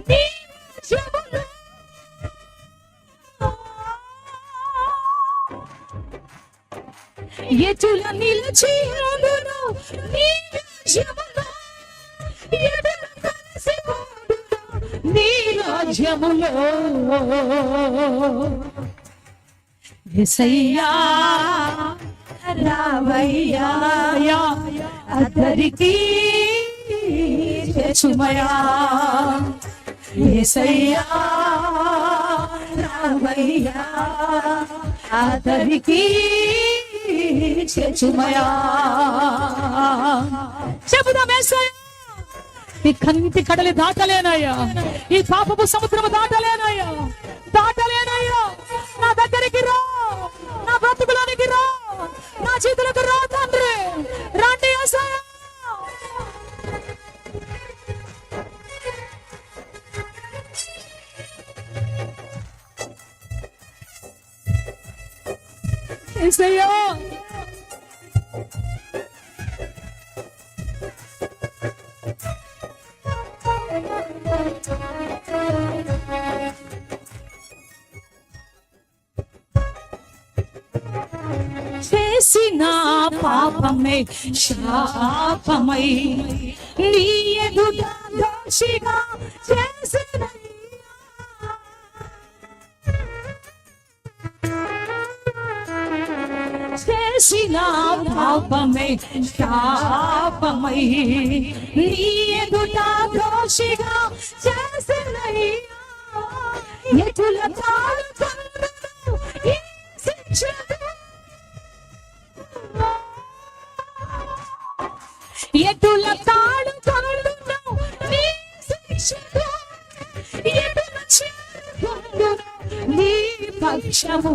నీ రాజ్యములో, ఎటులా నిలిచి నీ రాజ్యములో, ఎటులా కలిసిపోదును నీ రాజ్యములో. యేసయ్యా రావయ్యా, అద్దరికి చేర్చుమయా. యేసయ్యా రావయ్యా, అద్దరికి చేర్చుమయా. చెబుదాం, యేసయ్యా ఈ కన్నీటి కడలి దాటలేనయ్యా, ఈ పాపపు సముద్రము దాటలేనయ్యా, దాటలేనయ్యా. దగ్గరికి రా, నా బ్రతుకులోనికి రా, నా చేతులకు రా తండ్రి. రండి యేసయ్యా. యేసయ్యా చేసిన పాపమే శాపమై నీ ఎదుట దోషిగా చేసిన చేసిన పాపమే శాపమై నీ ఎదుట దోషిగా చేసిన ఎటుల తాళుకొందును ఈ శిక్షను, ఎటుల తాళుకొందును నీ శిక్షను, ఎటుల చేరుకొందును నీ పక్షము,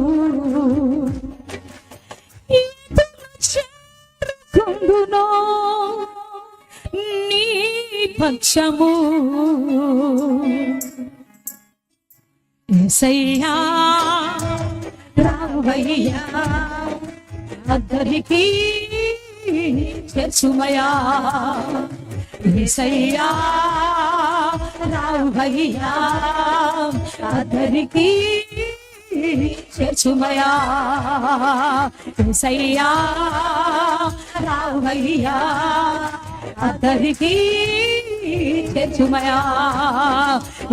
కొందునో నీ పక్షము. యేసయ్యా రావయ్యా అద్దరికి చేర్చుమయా, యేసయ్యా రావయ్యా అద్దరికి చేర్చుమయా, యేసయ్యా రావయ్యా అద్దరికి చేర్చుమయా,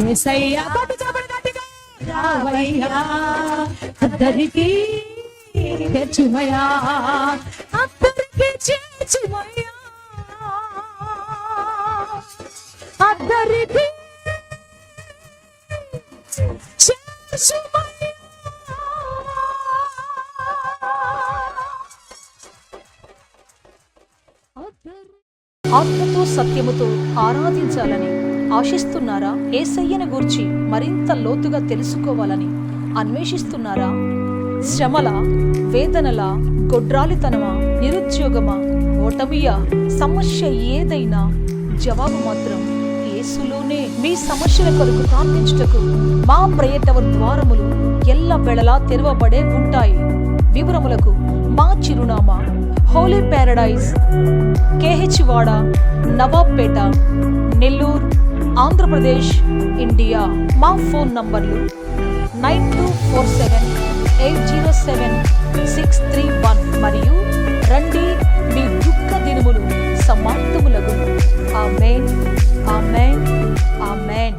యేసయ్యా రావయ్యా అద్దరికి చేర్చుమయా, అద్దరికి చేర్చుమయా, అద్దరికి చేర్చుమయా. ఆత్మతో సత్యముతో ఆరాధించాలని ఆశిస్తున్నారా? యేసయ్యను గూర్చి మరింత లోతుగా తెలుసుకోవాలని అన్వేషిస్తున్నారా? శ్రమల, వేదనల, గొడ్రాలితనమా, నిరుద్యోగమా, ఓటమియా, సమస్య ఏదైనా జవాబు మాత్రం యేసులోనే. మీ సమస్యల కొరకు ప్రార్థించుటకు మా ప్రేయర్ ద్వారములు ఎల్ల వేళలా తెరవబడే ఉంటాయి. వివరములకు మా చిరునామా హోలీ ప్యారడైజ్, KH వాడ, నవాబ్పేట, నెల్లూరు, ఆంధ్రప్రదేశ్, ఇండియా. మా ఫోన్ నంబర్లు 9247807631 మరియు రండి, మీ దుఃఖ దినములు సమాప్తములగును. ఆమేన్, ఆమేన్, ఆమేన్.